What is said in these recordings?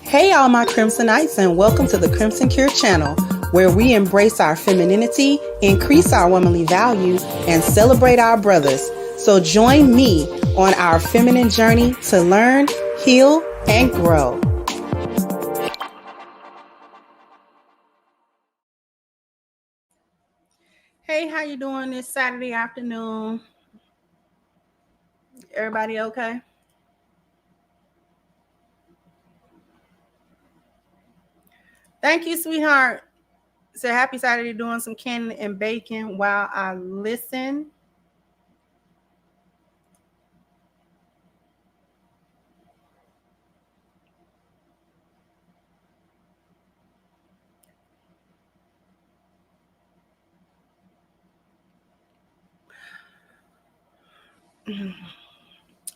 Hey, all my Crimsonites, and welcome to the Crimson Cure channel, where we embrace our femininity, increase our womanly value, and celebrate our brothers. So join me on our feminine journey to learn, heal, and grow. Hey, how you doing this Saturday afternoon? Everybody okay? Thank you, sweetheart. So happy Saturday, doing some canning and baking while I listen.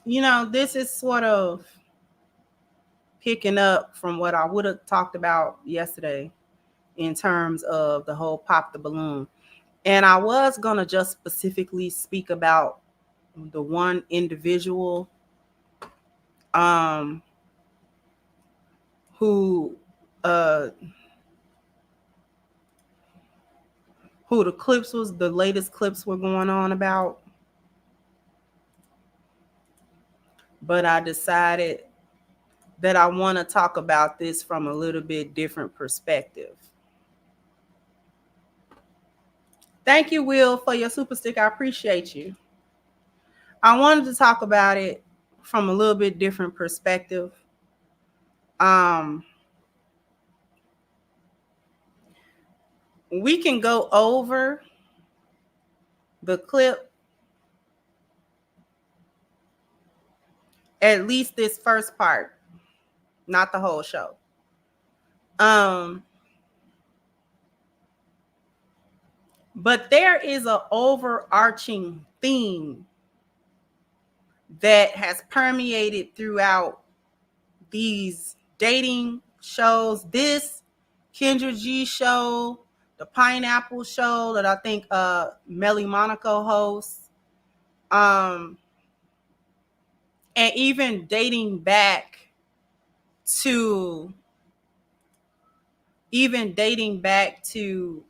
You know, this is sort of picking up from what I would have talked about yesterday in terms of the whole pop the balloon. And I was going to just specifically speak about the one individual who the latest clips were going on about. But I decided that I want to talk about this from a little bit different perspective. Thank you, Will, for your super stick. I appreciate you. I wanted to talk about it from a little bit different perspective. We can go over the clip, at least this first part, not the whole show. But there is an overarching theme that has permeated throughout these dating shows. This Kendra G show, the Pineapple show that I think Melly Monaco hosts, and even dating back to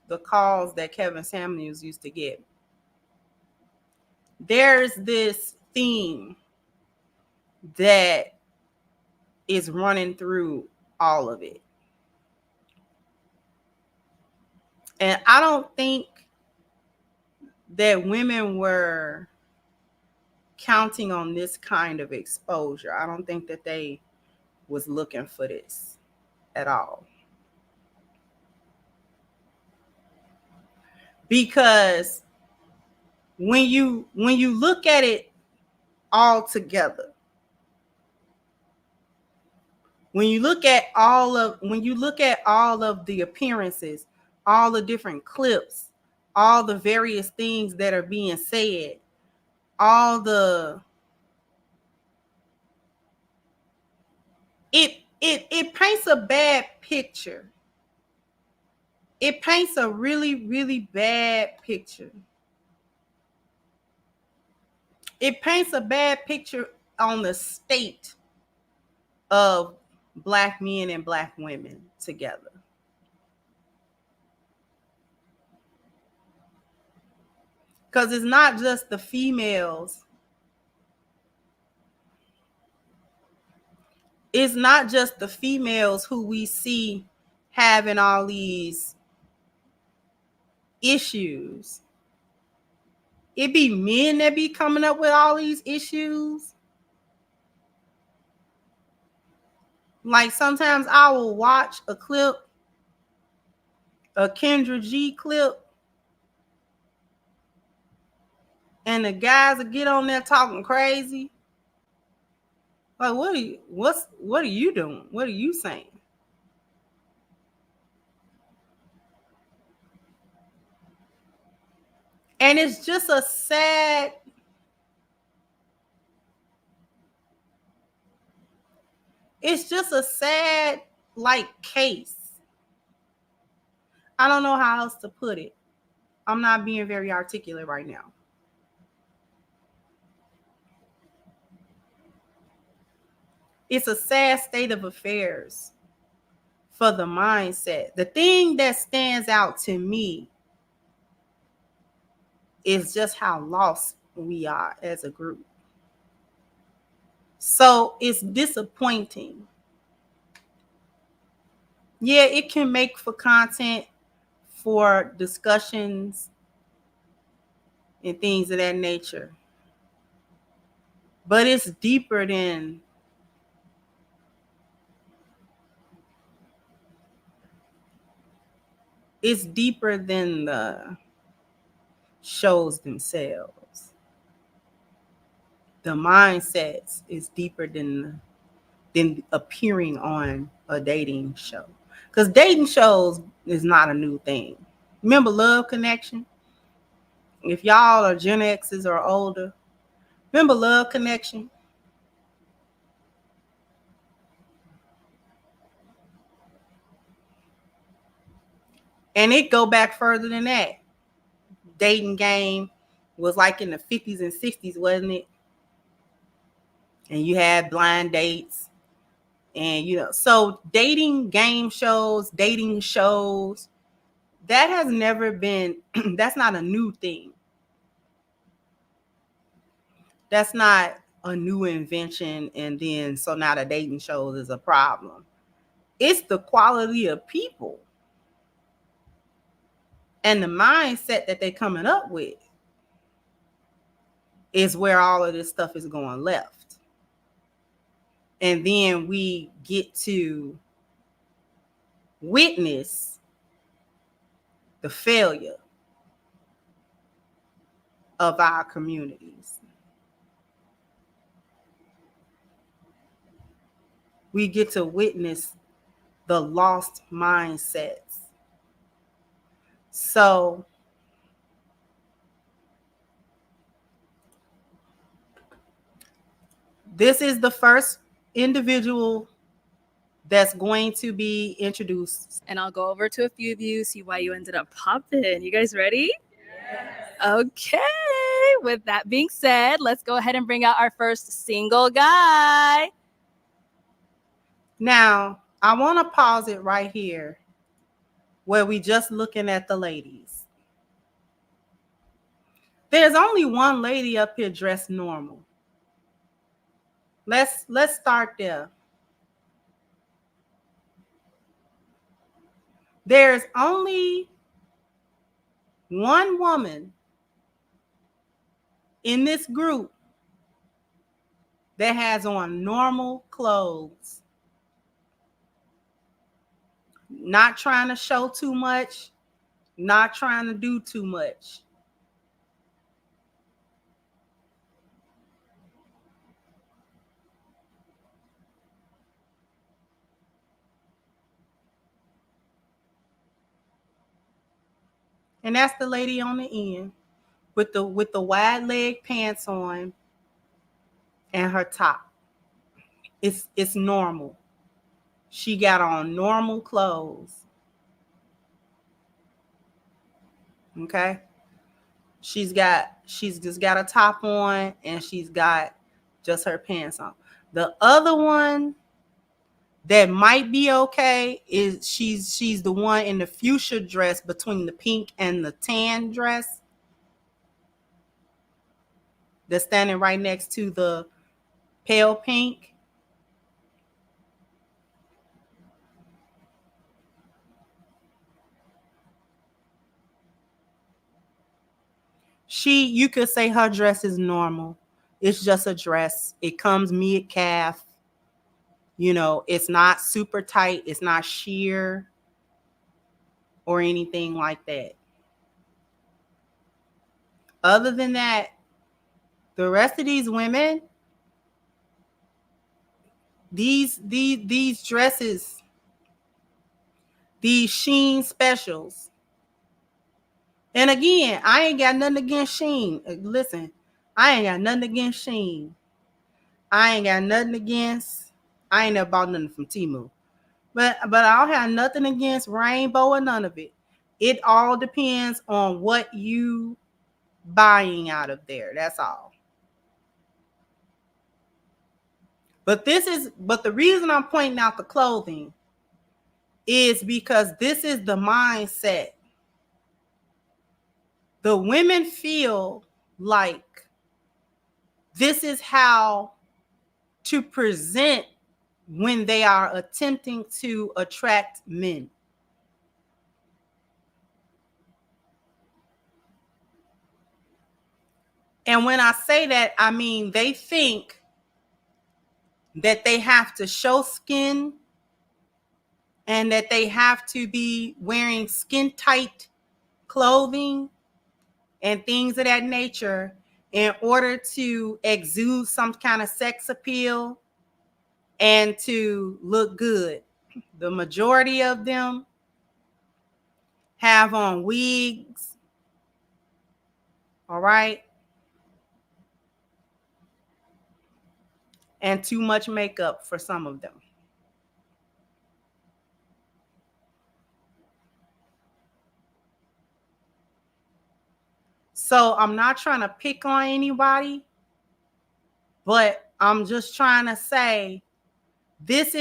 the calls that Kevin Samuels used to get. There's this theme that is running through all of it. And I don't think that women were counting on this kind of exposure. I don't think that they was looking for this at all. Because when you look at it all together, when you look at all of the appearances, all the different clips, all the various things that are being said, it paints a bad picture. It paints a really, really bad picture. It paints a bad picture on the state of Black men and Black women together. Because it's not just the females. It's not just the females who we see having all these issues. It be men that be coming up with all these issues. Like sometimes I will watch a clip, a Kendra G clip, and the guys will get on there talking crazy. Like, what are you doing? What are you saying? And it's just a sad like case. I don't know how else to put it. I'm not being very articulate right now. It's a sad state of affairs for the mindset. The thing that stands out to me is just how lost we are as a group. So it's disappointing. Yeah, it can make for content for discussions and things of that nature. But it's deeper than the shows themselves. The mindsets is deeper than appearing on a dating show. Because dating shows is not a new thing. Remember Love Connection? If y'all are Gen X's or older, remember Love Connection? And it go back further than that. Dating game was like in the 50s and 60s, wasn't it? And you had blind dates. And, so dating game shows, dating shows, that has never been, that's not a new thing. That's not a new invention. And then, so now the dating shows is a problem. It's the quality of people and the mindset that they're coming up with is where all of this stuff is going left. And then we get to witness the failure of our communities. We get to witness the lost mindsets. So this is the first individual that's going to be introduced. And I'll go over to a few of you, see why you ended up popping. You guys ready? Yes. Okay. With that being said, let's go ahead and bring out our first single guy. Now, I want to pause it right here where we just looking at the ladies. There's only one lady up here dressed normal. Let's start there. There's only one woman in this group that has on normal clothes. Not trying to show too much, not trying to do too much. And that's the lady on the end with the wide leg pants on and her top. It's normal. She got on normal clothes. Okay? She's just got a top on and she's got just her pants on. The other one that might be okay is she's the one in the fuchsia dress between the pink and the tan dress that's standing right next to the pale pink. You could say her dress is normal. It's just a dress. It comes mid-calf. It's not super tight. It's not sheer or anything like that. Other than that, the rest of these women, these dresses, these Shein specials. And again, I ain't got nothing against Shein. Listen, I ain't got nothing against Shein. I ain't never bought nothing from Temu. But I don't have nothing against Rainbow or none of it. It all depends on what you buying out of there. That's all. But the reason I'm pointing out the clothing is because this is the mindset. The women feel like this is how to present when they are attempting to attract men. And when I say that, I mean they think that they have to show skin and that they have to be wearing skin tight clothing and things of that nature in order to exude some kind of sex appeal and to look good. The majority of them have on wigs, all right, and too much makeup for some of them. So I'm not trying to pick on anybody, but I'm just trying to say this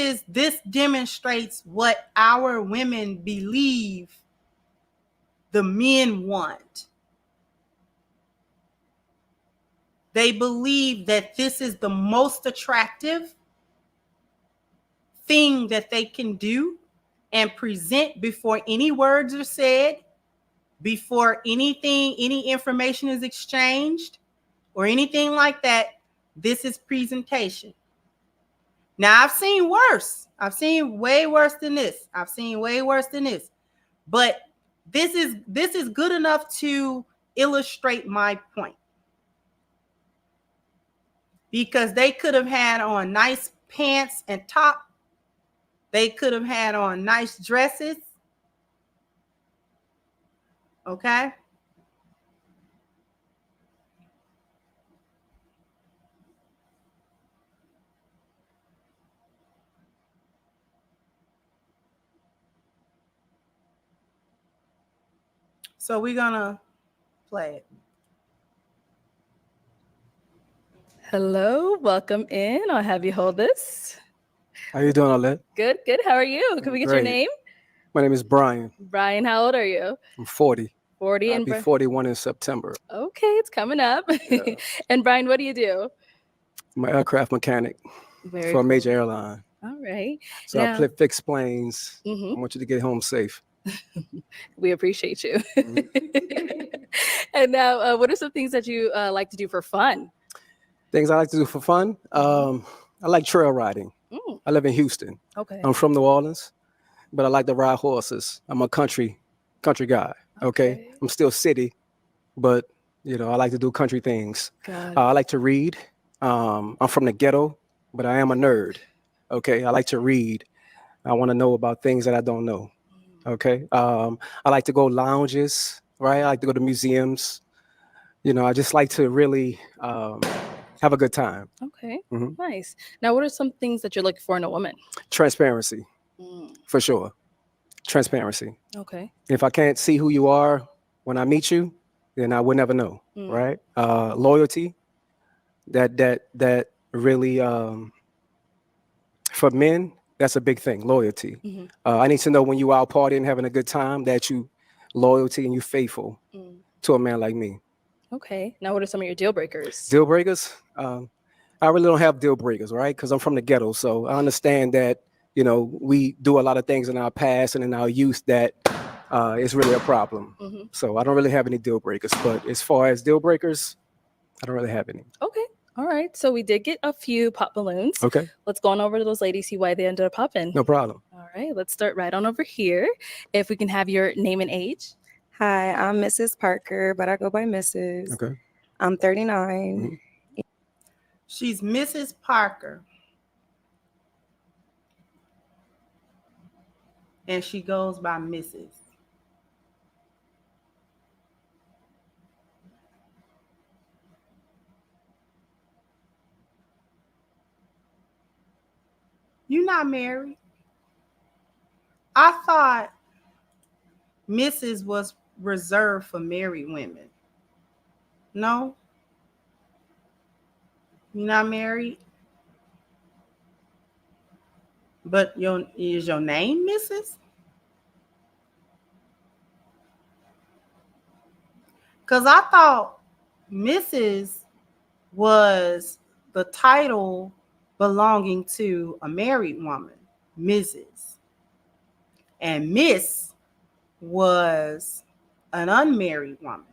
demonstrates what our women believe the men want. They believe that this is the most attractive thing that they can do and present before any words are said, before any information is exchanged or anything like that. This is presentation. Now, I've seen worse. I've seen way worse than this. But this is good enough to illustrate my point. Because they could have had on nice pants and top. They could have had on nice dresses. Okay? So we're gonna play it. Hello, welcome in. I'll have you hold this. How you doing, Alette? Good. How are you? Can we get your Great. name? My name is Brian. Brian, how old are you? I'm 40. 40 I'll and be 41 in September. Okay, it's coming up. Yeah. And Brian, what do you do? I'm an aircraft mechanic Very for a cool. major airline. All right. So Now- I fix planes. Mhm. I want you to get home safe. We appreciate you. Mhm. And now, what are some things that you like to do for fun? Things I like to do for fun. I like trail riding. Mm, I live in Houston. okay. I'm from New Orleans, but I like to ride horses. I'm a country guy. Okay. I'm still city, but I like to do country things. God. I like to read. I'm from the ghetto, but I am a nerd. Okay. I like to read. I want to know about things that I don't know. Okay. I like to go lounges, right? I like to go to museums. I just like to really have a good time. Okay. Mhm. Nice. Now, what are some things that you're looking for in a woman? Transparency, Mm, for sure. Transparency. okay. If I can't see who you are when I meet you, then I would never know, Mm. right? Loyalty. That really for men, that's a big thing. Loyalty. Mhm. I need to know when you out partying, having a good time, that you loyalty and you faithful Mm. to a man like me. Okay. Now, what are some of your deal breakers? Deal breakers. I really don't have deal breakers, right? Because I'm from the ghetto, so I understand that we do a lot of things in our past and in our youth that is really a problem. Mhm. So I don't really have any deal breakers. But as far as deal breakers, I don't really have any. Okay. All right. So we did get a few pop balloons. Okay, Let's go on over to those ladies, see why they ended up popping. no problem. All right. Let's start right on over here. If we can have your name and age. Hi, I'm Mrs. Parker, but I go by Mrs. Okay. I'm 39. Mhm. She's Mrs. Parker. And she goes by Mrs. You're not married. I thought Mrs. was reserved for married women. No? You're not married? But is your name Mrs.? Because I thought Mrs. was the title belonging to a married woman, Mrs. And Miss was an unmarried woman.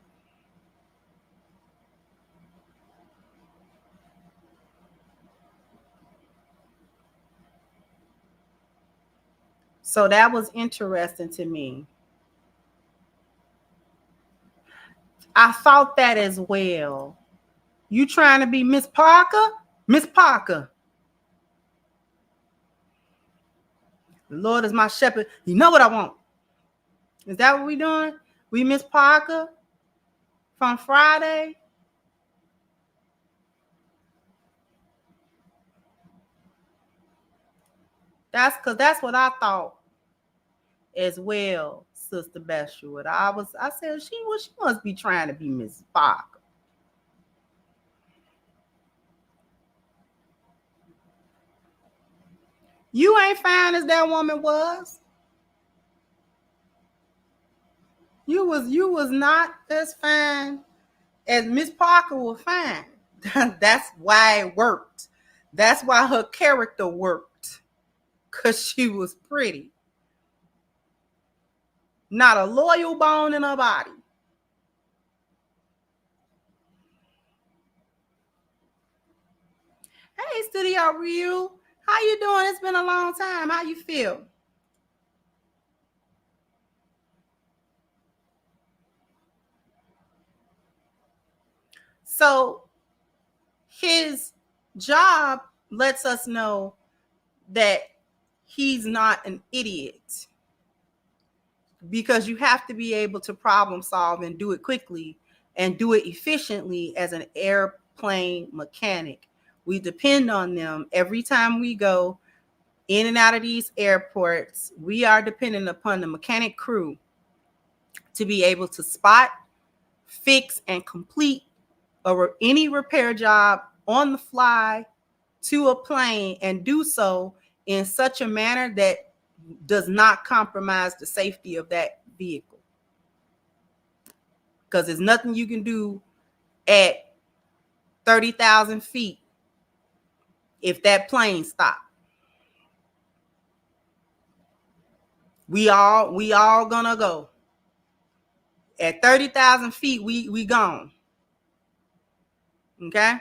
So that was interesting to me. I thought that as well. You trying to be Miss Parker? Miss Parker. The Lord is my shepherd. You know what I want. Is that what we doing? We Miss Parker from Friday? That's what I thought as well, Sister Beshua. I said she must be trying to be Miss Parker. You ain't fine as that woman was. You was not as fine as Miss Parker was fine. That's why it worked. That's why her character worked. Because she was pretty. Not a loyal bone in her body. Hey, Studio Ryu. How you doing? It's been a long time. How you feel? So his job lets us know that he's not an idiot, because you have to be able to problem solve and do it quickly and do it efficiently as an airplane mechanic. We depend on them every time we go in and out of these airports. We are dependent upon the mechanic crew to be able to spot, fix, and complete any repair job on the fly to a plane, and do so in such a manner that does not compromise the safety of that vehicle. Because there's nothing you can do at 30,000 feet if that plane stopped. We all gonna go. At 30,000 feet, we gone. Okay?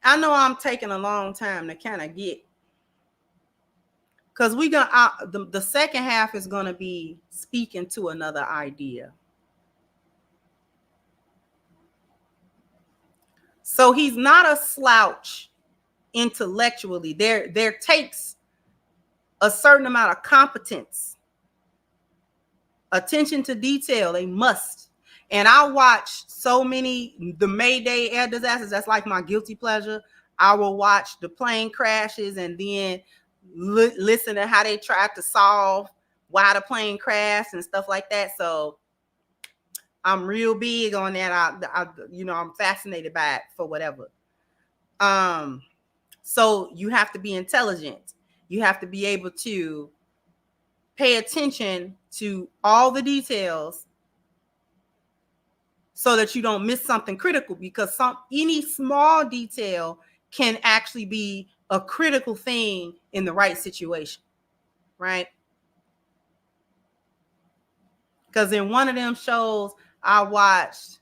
I know I'm taking a long time to kind of get, because the second half is gonna be speaking to another idea. So he's not a slouch intellectually. There takes a certain amount of competence, attention to detail. They must. And I watch so many, the Mayday air disasters. That's like my guilty pleasure. I will watch the plane crashes and then listen to how they tried to solve why the plane crashed and stuff like that. So I'm real big on that. I'm fascinated by it for whatever. So you have to be intelligent. You have to be able to pay attention to all the details so that you don't miss something critical, because any small detail can actually be a critical thing in the right situation, right? Because in one of them shows I watched,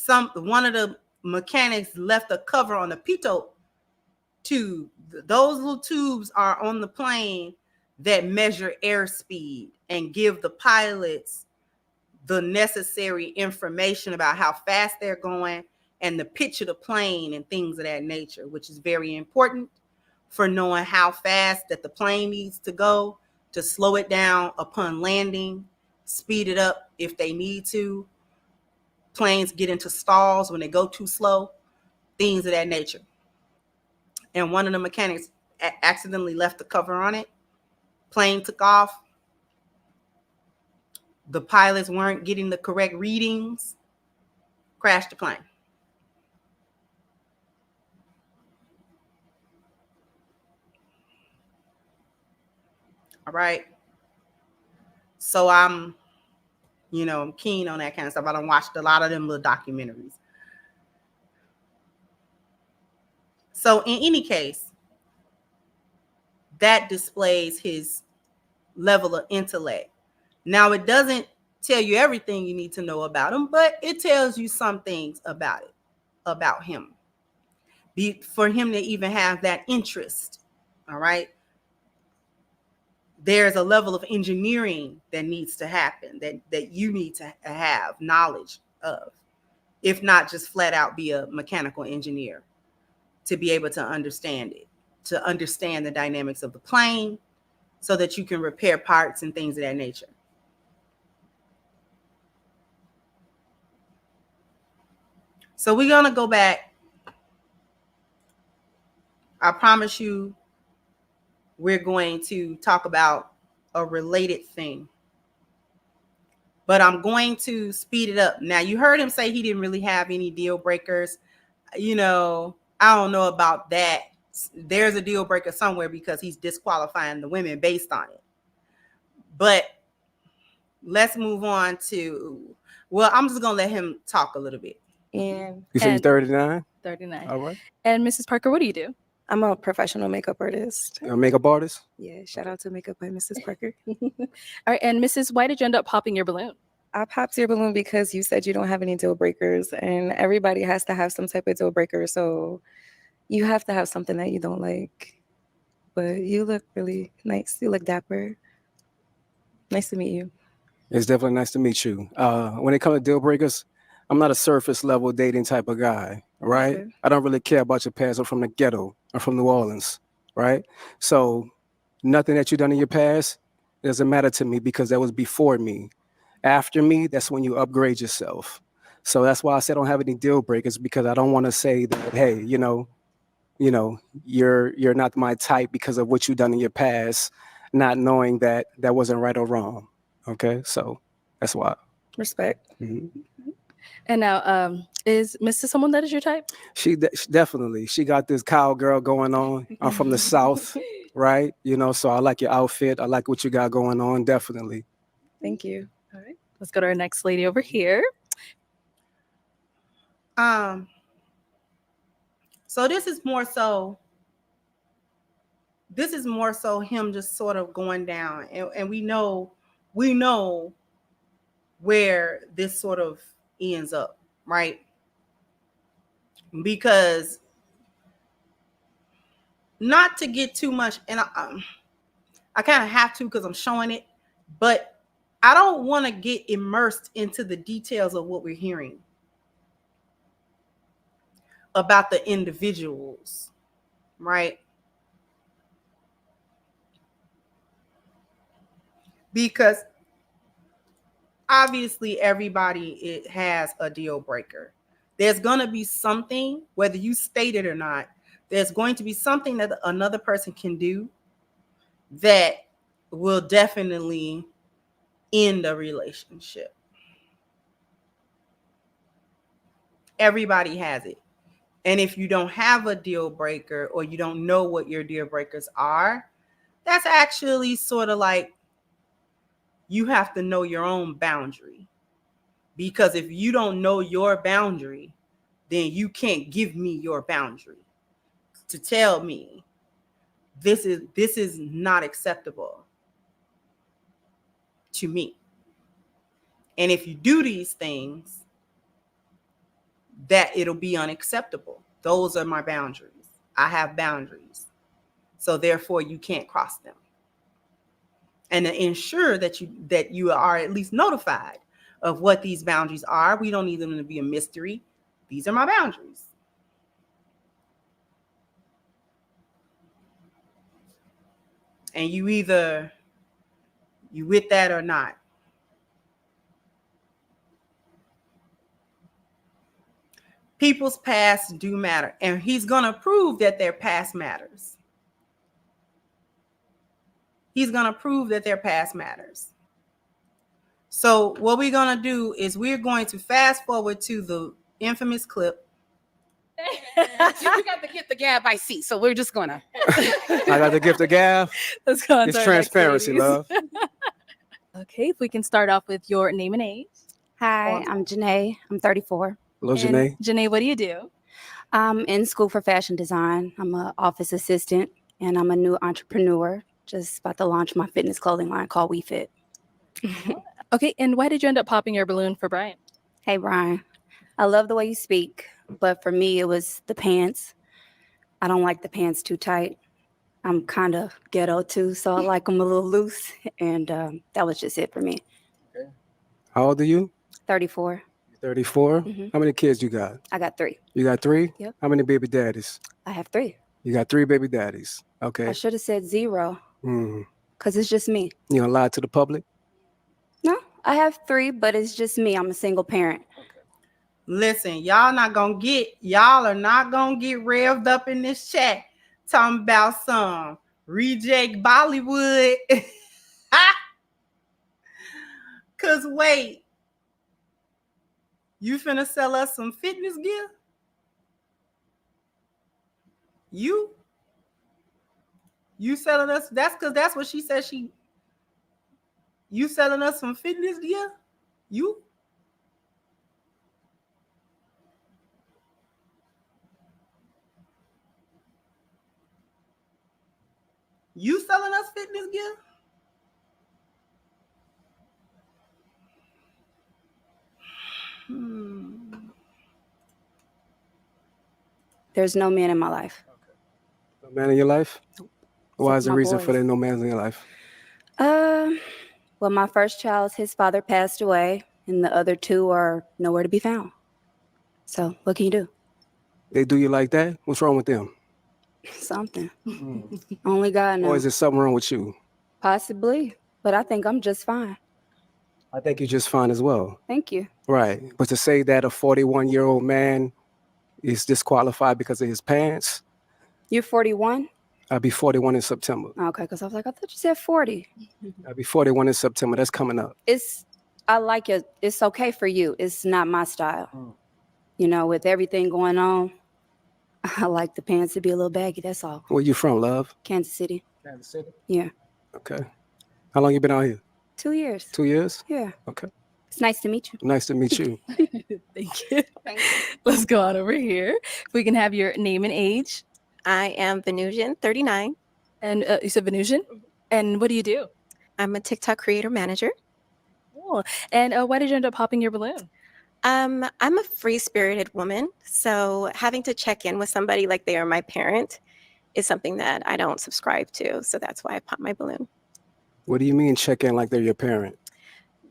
one of the mechanics left a cover on the pitot tube. Those little tubes are on the plane that measure airspeed and give the pilots the necessary information about how fast they're going and the pitch of the plane and things of that nature, which is very important for knowing how fast that the plane needs to go to slow it down upon landing, speed it up if they need to. Planes get into stalls when they go too slow, things of that nature. And one of the mechanics accidentally left the cover on it. Plane took off. The pilots weren't getting the correct readings. crash the plane. All right. So I'm keen on that kind of stuff. I done watched a lot of them little documentaries. So in any case, that displays his level of intellect. Now, it doesn't tell you everything you need to know about him, but it tells you some things about him. For him to even have that interest, all right? There's a level of engineering that needs to happen, that you need to have knowledge of, if not just flat out be a mechanical engineer to be able to understand it, to understand the dynamics of the plane so that you can repair parts and things of that nature. So we're going to go back. I promise you, we're going to talk about a related thing, but I'm going to speed it up. Now, you heard him say he didn't really have any deal breakers. I don't know about that. There's a deal breaker somewhere because he's disqualifying the women based on it. But let's move on to, I'm just going to let him talk a little bit. And You say you're 39? 39. All right. And Mrs. Parker, what do you do? I'm a professional makeup artist. A makeup artist? Yeah, shout out to Makeup by Mrs. Parker. All right. And Mrs., why did you end up popping your balloon? I popped your balloon because you said you don't have any deal breakers, and everybody has to have some type of deal breaker. So you have to have something that you don't like. But you look really nice. You look dapper. Nice to meet you. It's definitely nice to meet you. When it comes to deal breakers, I'm not a surface level dating type of guy, right? Okay. I don't really care about your past. I'm from the ghetto. I'm from New Orleans, right? So nothing that you've done in your past doesn't matter to me because that was before me. After me, that's when you upgrade yourself. So that's why I said I don't have any deal breakers, because I don't want to say that, hey, you're not my type because of what you've done in your past, not knowing that that wasn't right or wrong. Okay, so that's why. Respect. Mhm. And now, is Mrs. someone that is your type? She definitely, she got this cowgirl going on. I'm from the South, right? So I like your outfit. I like what you got going on. Definitely. Thank you. All right. Let's go to our next lady over here. So this is more so him just sort of going down, and we know where this sort of ends up, right? Because not to get too much, and I kind of have to because I'm showing it, but I don't want to get immersed into the details of what we're hearing about the individuals, right? Because obviously everybody has a deal breaker. There's going to be something, whether you state it or not, there's going to be something that another person can do that will definitely end a relationship. Everybody has it. And if you don't have a deal breaker, or you don't know what your deal breakers are, that's actually sort of like you have to know your own boundary. Because if you don't know your boundary, then you can't give me your boundary to tell me this is not acceptable to me. And if you do these things, that it'll be unacceptable. Those are my boundaries. I have boundaries. So therefore you can't cross them. And to ensure that you are at least notified of what these boundaries are. We don't need them to be a mystery. These are my boundaries. And you with that or not. People's past do matter. And he's going to prove that their past matters. He's going to prove that their past matters. So what we're going to do is we're going to fast forward to the infamous clip. You got the gift, the gab I see, so we're just gonna. I got the gift of gab. Let's go on It's to our next transparency, ladies. love. Okay, if we can start off with your name and age. Hi, I'm Janae. I'm 34. Hello, And Janae. Janae, what do you do? I'm in school for fashion design. I'm an office assistant and I'm a new entrepreneur. Just about to launch my fitness clothing line called WeFit. Okay, and why did you end up popping your balloon for Brian? Hey, Brian. I love the way you speak, but for me, it was the pants. I don't like the pants too tight. I'm kind of ghetto too, so I like them a little loose. And that was just it for me. How old are you? 34. 34. Mhm. How many kids you got? I got 3. You got 3? Yep. How many baby daddies? I have 3. You got 3 baby daddies. I Okay. should have said 0 Mm. because it's just me. You gonna lie to the public? No, I have 3, but it's just me. I'm a single parent. Listen, y'all are not gonna get revved up in this chat talking about some reject Bollywood. Cause wait, you finna sell us some fitness gear? You selling us? That's what she said. You selling us some fitness gear? You selling us fitness gear? There's no man in my life. No man in your life? Why Except is the my reason for boys. there no man in your life? Well, my first child, his father passed away, and the other 2 are nowhere to be found. So what can you do? They do you like that? What's wrong with them? Something. Only God knows. Or is there something wrong with you? Possibly, but I think I'm just fine. I think you're just fine as well. Thank you. Right. But to say that a 41-year-old man is disqualified because of his pants, You're 41? I'll be 41 in September. Okay, because I was like, I thought you said 40. I'll be 41 in September. That's coming up. I like it. It's okay for you. It's not my style. You know, with everything going on, I like the pants to be a little baggy. That's all. Where you from, love? Kansas City. Kansas City. Yeah. Okay. How long you been out here? 2 years. 2 years? Yeah. Okay. It's nice to meet you. Nice to meet you. Thank you. Let's go on over here. If we can have your name and age. I am Venusian, 39. And you said Venusian? And what do you do? I'm a TikTok creator manager. Cool. And why did you end up popping your balloon? I'm a free-spirited woman, so having to check in with somebody like they are my parent is something that I don't subscribe to. So that's why I popped my balloon. What do you mean check in like they're your parent?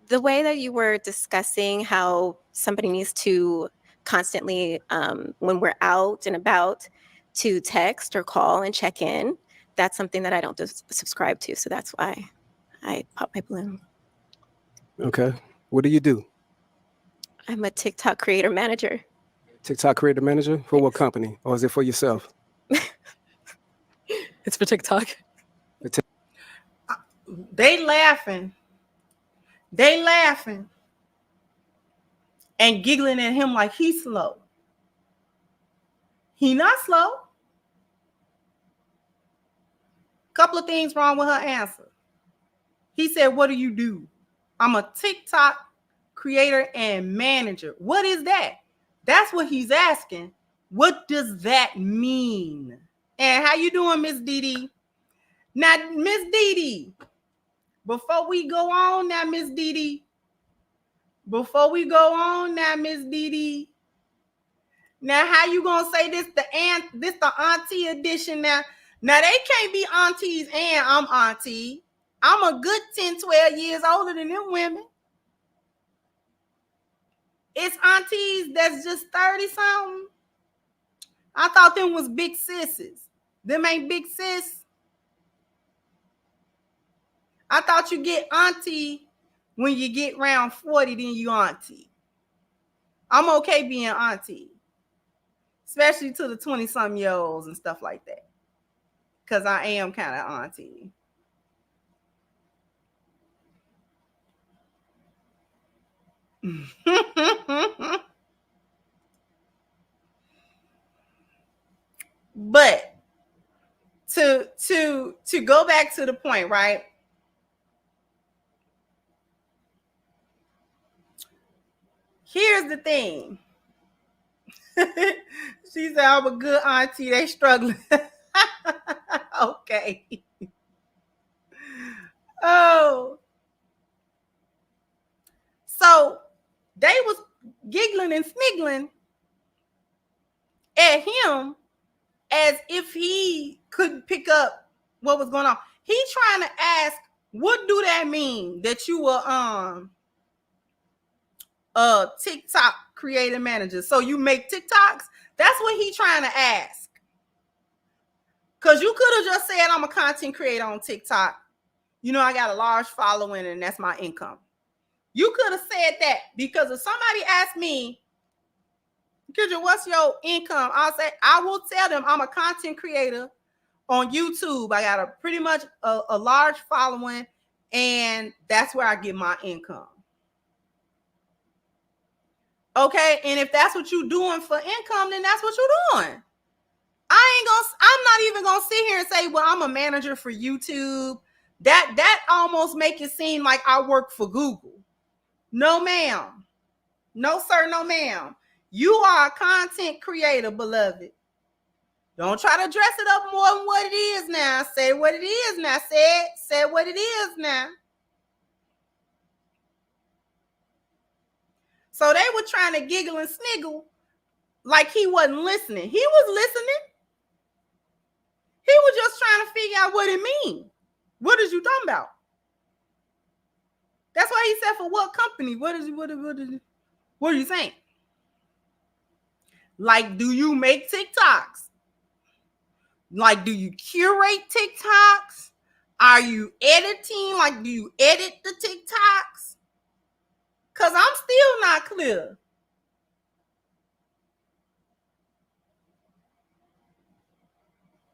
The way that you were discussing how somebody needs to constantly, when we're out and about, to text or call and check in, that's something that I don't subscribe to. So that's why I popped my balloon. Okay. What do you do? I'm a TikTok creator manager. TikTok creator manager? For what company? Or is it for yourself? It's for TikTok. They laughing and giggling at him like he's slow. He not slow. Couple of things wrong with her answer. He said, what do you do? I'm a TikTok creator and manager. What is that? That's what he's asking. What does that mean? And how you doing, Miss Dee? Now, Miss Dee, before we go on now, Miss Dee, now, how you gonna say this the auntie edition now? Now, they can't be aunties and I'm auntie. I'm a good 10, 12 years older than them women. It's aunties that's just 30-something. I thought them was big sisses. Them ain't big sis. I thought you get auntie when you get around 40, then you auntie. I'm okay being auntie. Especially to the 20-something-year-olds and stuff like that. Because I am kind of auntie. But to go back to the point, right? Here's the thing. She said, I'm a good auntie. They struggling. Okay. Oh. So they was giggling and sniggling at him as if he couldn't pick up what was going on. He trying to ask, what do that mean that you were TikTok creator manager? So you make TikToks? That's what he trying to ask. Because you could have just said, I'm a content creator on TikTok. You know, I got a large following and that's my income. You could have said that, because if somebody asked me, Kendra, what's your income? I will tell them I'm a content creator on YouTube. I got a pretty much a large following, and that's where I get my income. Okay, and if that's what you're doing for income, then that's what you're doing. I'm not even gonna sit here and say, well, I'm a manager for YouTube. That almost make it seem like I work for Google. No, ma'am. No, sir, no, ma'am. You are a content creator, beloved. Don't try to dress it up more than what it is now. Say what it is now. Say what it is now. So they were trying to giggle and sniggle like he wasn't listening. He was listening. He was just trying to figure out what it means. What is you talking about? That's why he said, for what company? What are you saying? Like, do you make TikToks? Like, do you curate TikToks? Are you editing? Like, do you edit the TikToks? Because I'm still not clear.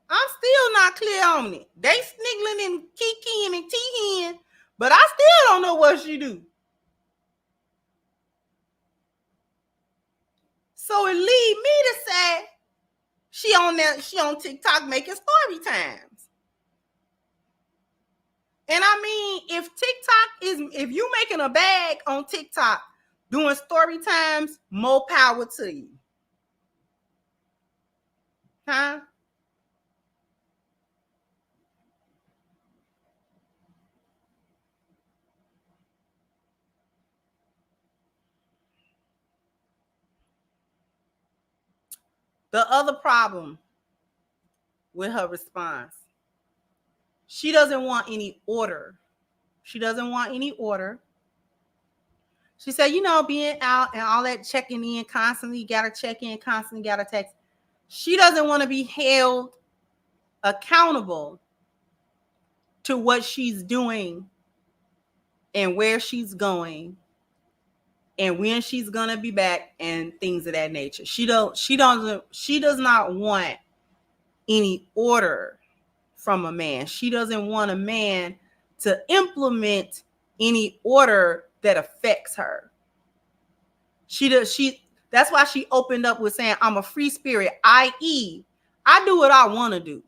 I'm still not clear on it. They sniggling and kikiing and teeing, but I still don't know what she do. So it lead me to say she on TikTok making story times. And I mean, if you making a bag on TikTok doing story times, more power to you. Huh? The other problem with her response, she doesn't want any order. She doesn't want any order. She said, you know, being out and all that checking in constantly, gotta check in constantly, gotta text. She doesn't want to be held accountable to what she's doing and where she's going and when she's gonna be back and things of that nature. She does not want any order from a man. She doesn't want a man to implement any order that affects her. That's why she opened up with saying, I'm a free spirit, i.e., I do what I want to do.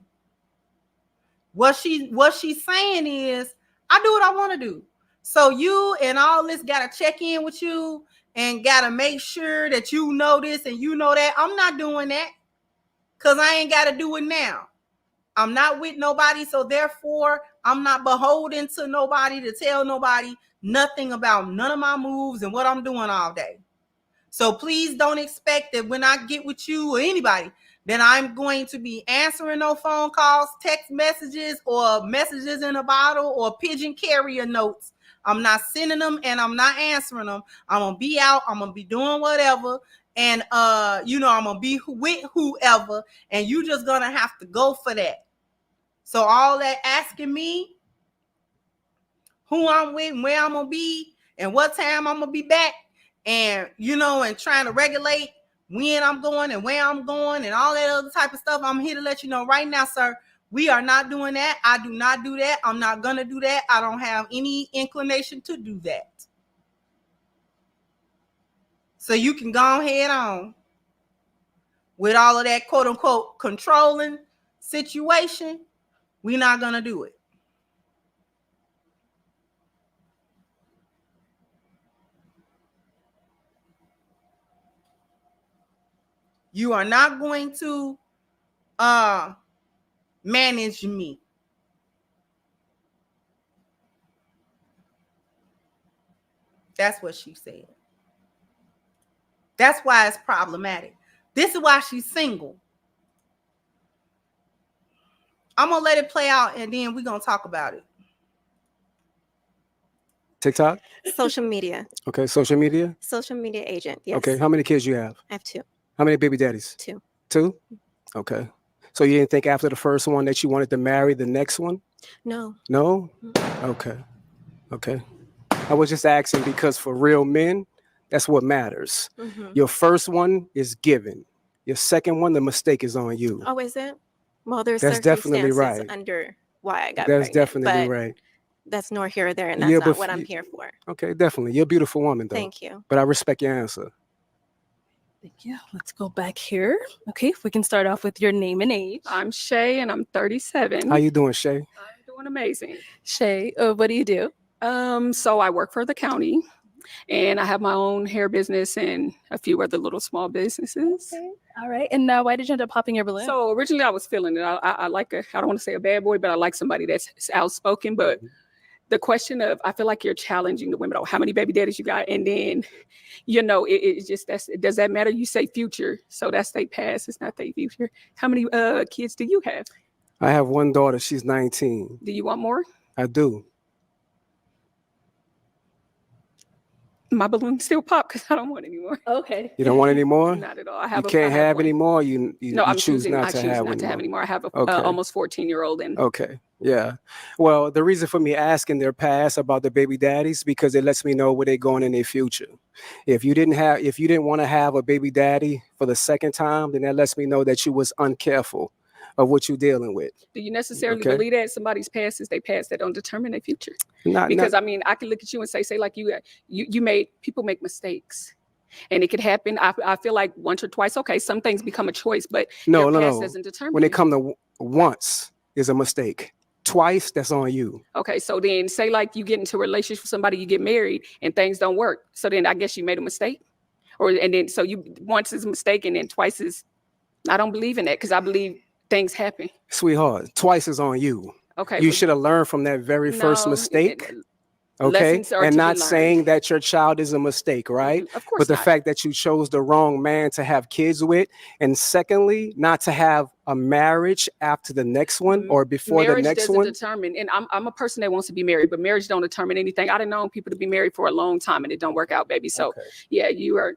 What she's saying is, I do what I want to do. So you and all this got to check in with you and got to make sure that you know this and you know that. I'm not doing that because I ain't got to do it now. I'm not with nobody, so therefore I'm not beholden to nobody to tell nobody nothing about none of my moves and what I'm doing all day. So please don't expect that when I get with you or anybody, then I'm going to be answering no phone calls, text messages, or messages in a bottle or pigeon carrier notes. I'm not sending them and I'm not answering them. I'm going to be out. I'm going to be doing whatever. And, I'm going to be with whoever. And you just going to have to go for that. So all that asking me who I'm with and where I'm going to be and what time I'm going to be back and, and trying to regulate when I'm going and where I'm going and all that other type of stuff. I'm here to let you know right now, sir, we are not doing that. I do not do that. I'm not going to do that. I don't have any inclination to do that. So you can go ahead on. with all of that quote unquote controlling situation, we're not going to do it. You are not going to manage me. That's what she said. That's why it's problematic. This is why she's single. I'm going to let it play out and then we're going to talk about it. TikTok? Social media. Okay, social media? Social media agent, yes. Okay, how many kids you have? I have 2. How many baby daddies? 2. 2? Okay. So you didn't think after the first one that you wanted to marry the next one? No. No? Okay. Okay. I was just asking because for real men, that's what matters. Your first one is given. Your second one, the mistake is on you. Oh, is it? Well, there's That's definitely circumstances right. under why I got That's pregnant, definitely but right. that's nor here or there, and that's Yeah, not but what I'm here for. Okay, definitely. You're a beautiful woman, though. Thank you. But I respect your answer. Thank you. Let's go back here. Okay, if we can start off with your name and age. I'm Shay, and I'm 37. How you doing, Shay? I'm doing amazing. Shay, what do you do? So I work for the county, and I have my own hair business and a few other little small businesses. Okay. All right. And why did you end up popping your balloon? So originally I was feeling it. I like I don't want to say a bad boy, but I like somebody that's outspoken. But the question of, I feel like you're challenging the women. Oh, how many baby daddies you got? And then, it just, does that matter? You say future. So that's their past. It's not their future. How many kids do you have? I have one daughter. She's 19. Do you want more? I do. My balloon still pop because I don't want any more. Okay. You don't want any more? Not at all. I You have. can't have one. any more. You I'm choose choosing. not I to choose have not to have any more. I have a Okay. almost 14-year-old, and Okay. Yeah. Well, the reason for me asking their past about the baby daddies, because it lets me know where they're going in their future. If you didn't want to have a baby daddy for the second time, then that lets me know that you was uncareful of what you're dealing with. do you necessarily Okay. believe that somebody's past is their past that don't determine their future? Not Because I mean, I can look at you and say like you made people make mistakes. And it could happen. I feel like once or twice, okay, some things become a choice, but your past doesn't determine. When it comes to once is a mistake. Twice, that's on you. Okay, so then say like you get into a relationship with somebody, you get married and things don't work. So then I guess you made a mistake. And then so you once is a mistake and then twice is, I don't believe in that because I believe things happen. Sweetheart, twice is on you. Okay. You should have learned from that very first mistake. Okay, Lessons are and to be not learned. saying that your child is a mistake, right? Of course But the not. fact that you chose the wrong man to have kids with, and secondly, not to have a marriage after the next one or before marriage the next doesn't one. determine, and I'm a person that wants to be married, but marriage don't determine anything. I done known people to be married for a long time and it don't work out, baby. So yeah, you are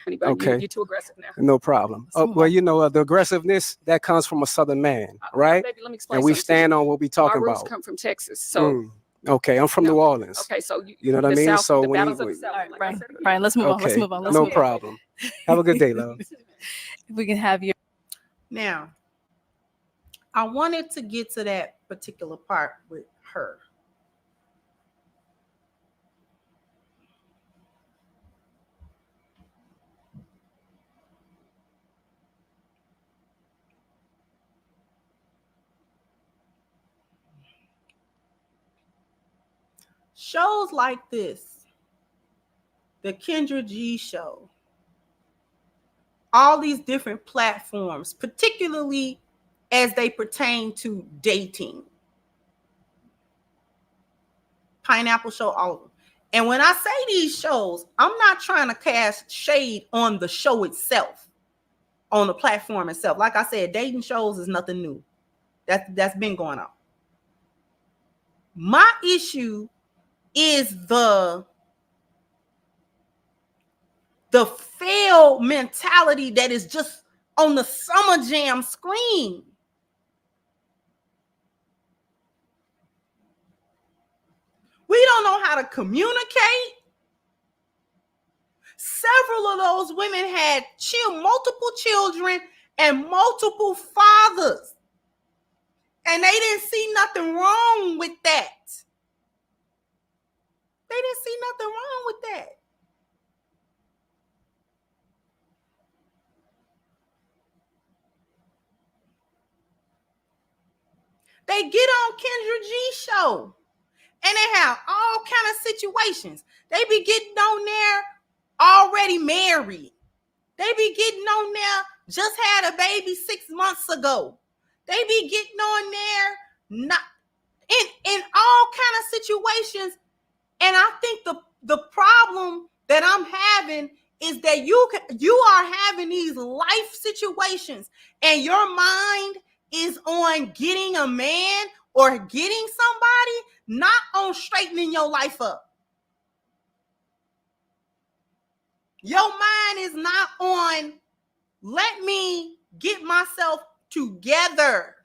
honey, but Okay. you're too aggressive now. No problem. Well, the aggressiveness that comes from a Southern man, right? Baby, let me explain. And we something to stand you. on what we Our talking roots about. come from Texas, so. Okay, I'm from New Orleans. Okay, so you know what I the mean. South, So the when battles of the South, All right, like I Brian. said again. Brian, let's move on. Let's okay, move on. Let's no move on. problem. Have a good day, love. If we can have your Now, I wanted to get to that particular part with her. Shows like this, the Kendra G show, all these different platforms, particularly as they pertain to dating. Pineapple Show, all of them. And when I say these shows, I'm not trying to cast shade on the show itself, on the platform itself. Like I said, dating shows is nothing new. That's been going on. My issue is the failed mentality that is just on the Summer Jam screen. We don't know how to communicate. Several of those women had multiple children and multiple fathers. And they didn't see nothing wrong with that. They didn't see nothing wrong with that. They get on Kendra G show and they have all kind of situations. They be getting on there already married. They be getting on there, just had a baby 6 months ago. They be getting on there not in all kind of situations. And I think the problem that I'm having is that you are having these life situations and your mind is on getting a man or getting somebody, not on straightening your life up. Your mind is not on, let me get myself together.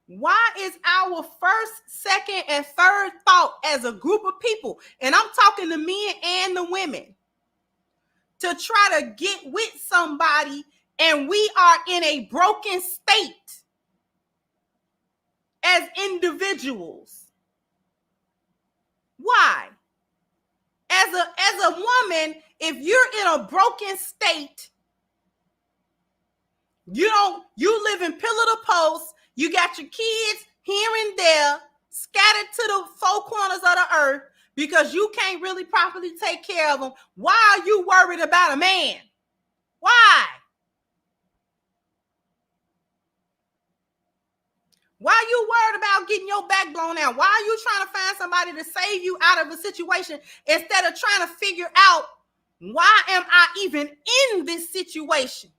Why is our first, second, and third thought as a group of people, and I'm talking to men and the women, to try to get with somebody and we are in a broken state as individuals? Why? As a woman, if you're in a broken state, you live in pillar to post, you got your kids here and there, scattered to the four corners of the earth because you can't really properly take care of them. Why are you worried about a man? Why? Why are you worried about getting your back blown out? Why are you trying to find somebody to save you out of a situation instead of trying to figure out, why am I even in this situation?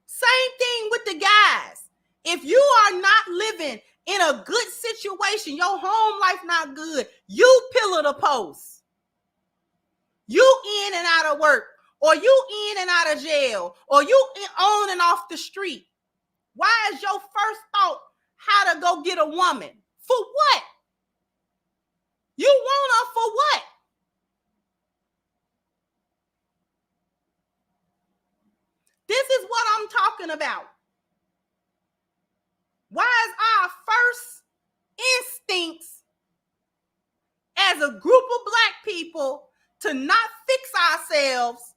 Same thing with the guys. If you are not living in a good situation, your home life not good, you pillar to post. You in and out of work, or you in and out of jail, or you on and off the street. Why is your first thought how to go get a woman? For what? You want her for what? This is what I'm talking about. Why is our first instincts as a group of Black people to not fix ourselves?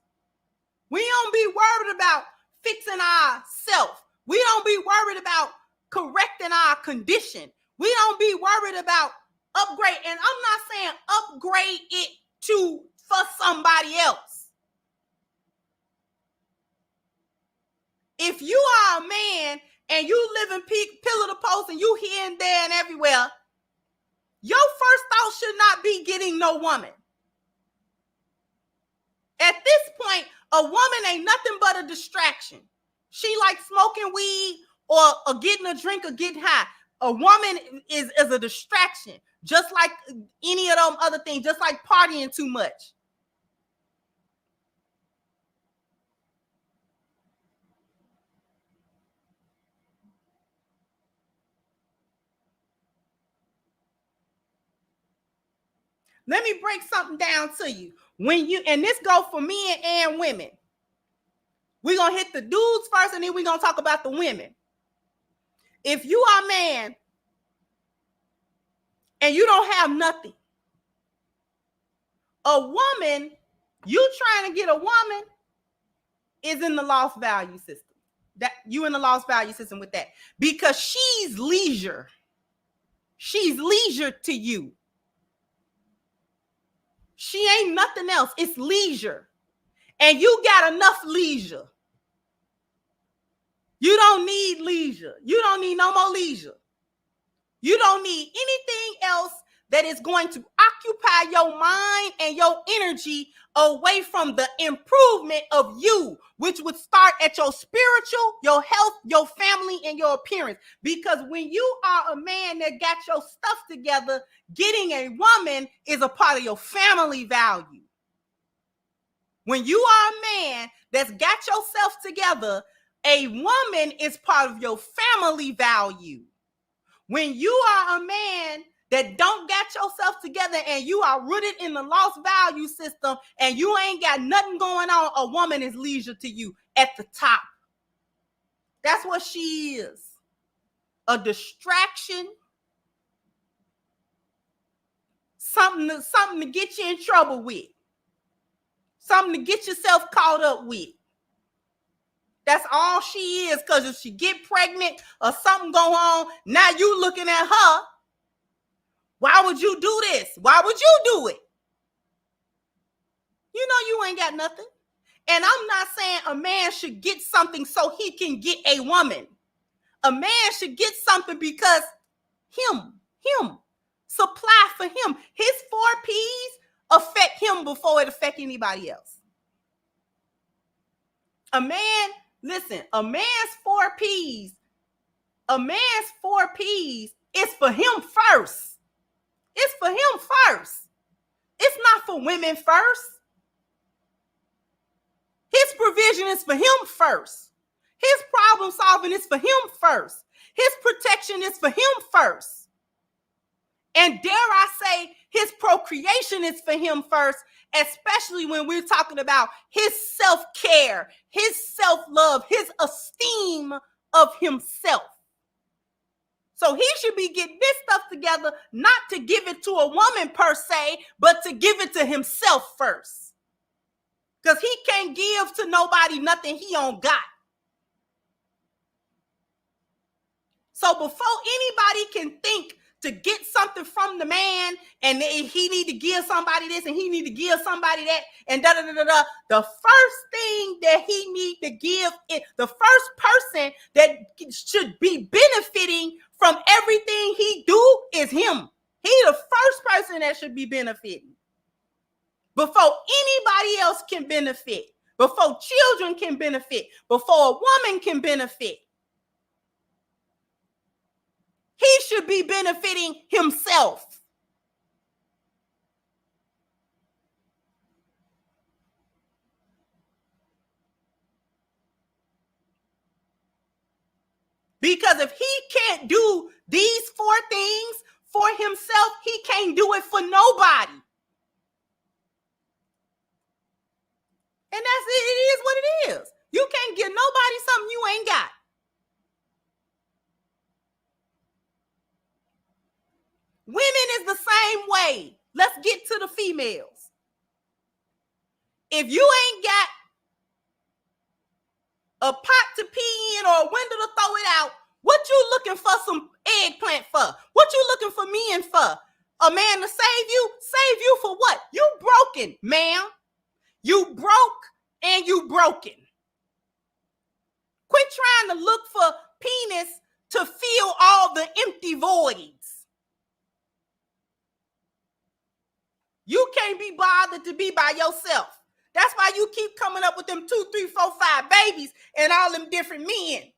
We don't be worried about fixing ourselves. We don't be worried about correcting our condition. We don't be worried about upgrade. And I'm not saying upgrade it for somebody else. If you are a man and you live in pillar to post and you here and there and everywhere, your first thought should not be getting no woman. At this point, a woman ain't nothing but a distraction. She like smoking weed or getting a drink or getting high. A woman is a distraction, just like any of them other things, just like partying too much. Let me break something down to you. And this goes for men and women. We're going to hit the dudes first, and then we're going to talk about the women. If you are a man and you don't have nothing, a woman, you trying to get a woman is in the lost value system. That you in the lost value system with that, because she's leisure. She's leisure to you. She ain't nothing else. It's leisure. And you got enough leisure. You don't need leisure. You don't need no more leisure. You don't need anything else that is going to occupy your mind and your energy away from the improvement of you, which would start at your spiritual, your health, your family, and your appearance. Because when you are a man that got your stuff together, getting a woman is a part of your family value. When you are a man that's got yourself together, a woman is part of your family value. When you are a man that don't got yourself together and you are rooted in the lost value system and you ain't got nothing going on, a woman is leisure to you at the top. That's what she is. A distraction. Something to get you in trouble with. Something to get yourself caught up with. That's all she is, because if she get pregnant or something go on, now you looking at her. Why would you do this? Why would you do it? You know you ain't got nothing. And I'm not saying a man should get something so he can get a woman. A man should get something because him, supply for him. His 4 P's affect him before it affect anybody else. A man, listen, a man's 4 P's is for him first. It's for him first. It's not for women first. His provision is for him first. His problem solving is for him first. His protection is for him first. And dare I say, his procreation is for him first, especially when we're talking about his self-care, his self-love, his esteem of himself. So he should be getting this stuff together, not to give it to a woman per se, but to give it to himself first. Because he can't give to nobody nothing he don't got. So before anybody can think to get something from the man, and he need to give somebody this and he need to give somebody that, and da-da-da-da-da, the first thing that he need to give, the first person that should be benefiting from everything he do is him. He the first person that should be benefiting. Before anybody else can benefit, before children can benefit, before a woman can benefit, he should be benefiting himself. Because if he can't do these 4 things for himself, he can't do it for nobody. And that's it. It is what it is. You can't give nobody something you ain't got. Women is the same way. Let's get to the females. If you ain't got a pot to pee in or a window to throw it out, what you looking for some eggplant for? What you looking for men for? A man to save you? Save you for what? You broken, ma'am. You broke and you broken. Quit trying to look for penis to fill all the empty voids. You can't be bothered to be by yourself. That's why you keep coming up with them 2, 3, 4, 5 babies and all them different men.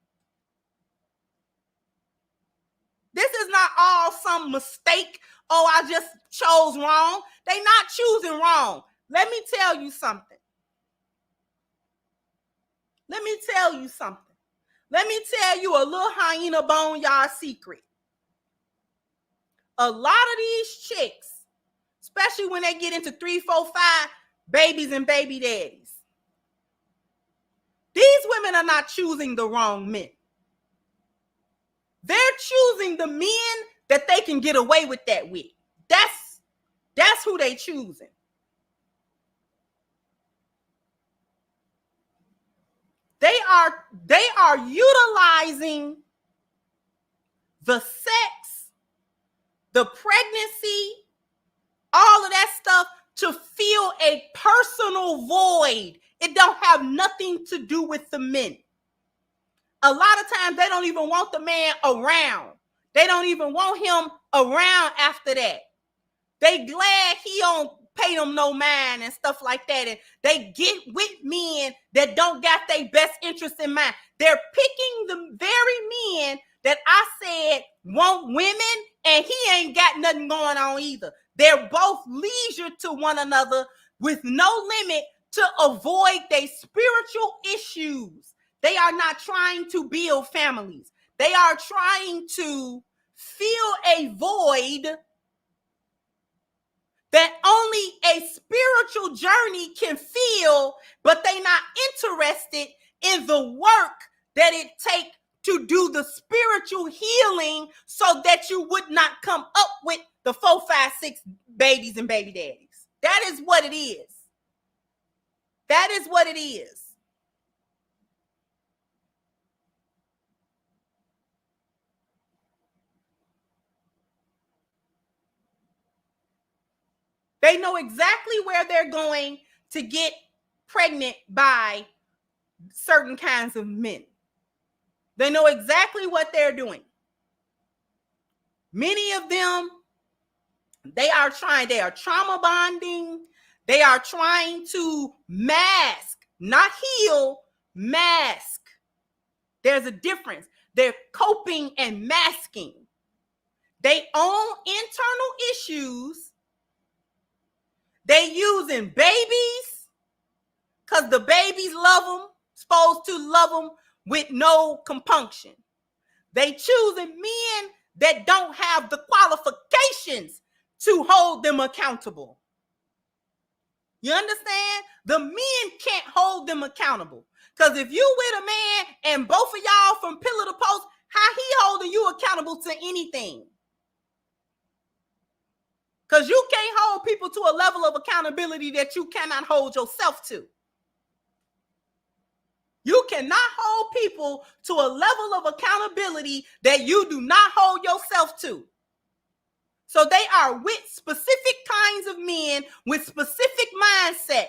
This is not all some mistake. Oh, I just chose wrong. They not choosing wrong. Let me tell you something. Let me tell you a little hyena boneyard secret. A lot of these chicks, especially when they get into 3, 4, 5 babies and baby daddies, these women are not choosing the wrong men. They're choosing the men that they can get away with that with. That's who they choosing. They are utilizing the sex, the pregnancy, all of that stuff to fill a personal void. It don't have nothing to do with the men. A lot of times they don't even want the man around. They don't even want him around after that. They glad he don't pay them no mind and stuff like that. And they get with men that don't got their best interest in mind. They're picking the very men that I said want women, and he ain't got nothing going on either. They're both leisure to one another with no limit to avoid their spiritual issues. They are not trying to build families. They are trying to fill a void that only a spiritual journey can fill, but they're not interested in the work that it takes to do the spiritual healing so that you would not come up with the 4, 5, 6 babies and baby daddies. That is what it is. That is what it is. They know exactly where they're going to get pregnant by certain kinds of men. They know exactly what they're doing. Many of them, they are trauma bonding. They are trying to mask, not heal, mask. There's a difference. They're coping and masking. They own internal issues. They using babies because the babies love them, supposed to love them with no compunction. They choosing men that don't have the qualifications to hold them accountable. You understand? The men can't hold them accountable. Because if you with a man and both of y'all from pillar to post, how he holding you accountable to anything? Because you can't hold people to a level of accountability that you cannot hold yourself to. You cannot hold people to a level of accountability that you do not hold yourself to. So they are with specific kinds of men with specific mindsets.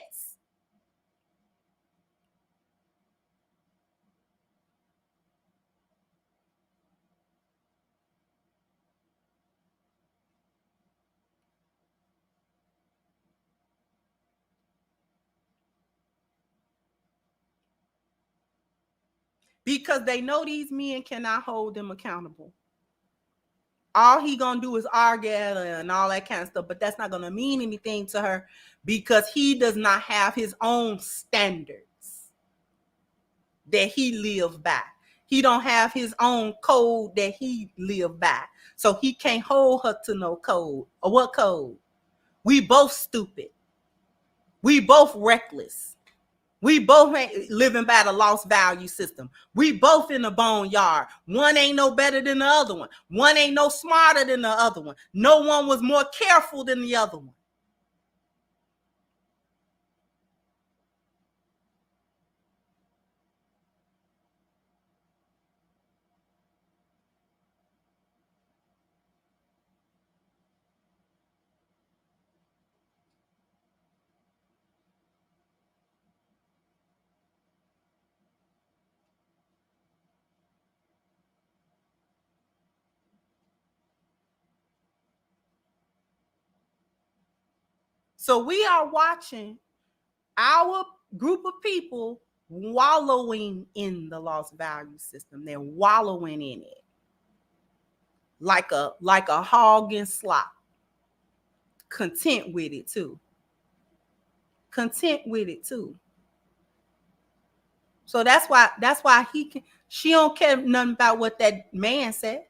Because they know these men cannot hold them accountable. All he gonna do is argue and all that kind of stuff, but that's not gonna mean anything to her because he does not have his own standards that he lives by. He don't have his own code that he lives by. So he can't hold her to no code. Or what code? We both stupid. We both reckless. We both ain't living by the lost value system. We both in the boneyard. One ain't no better than the other one. One ain't no smarter than the other one. No one was more careful than the other one. So we are watching our group of people wallowing in the lost value system. They're wallowing in it like a hog in slop. Content with it too. Content with it too. So that's why she don't care nothing about what that man said.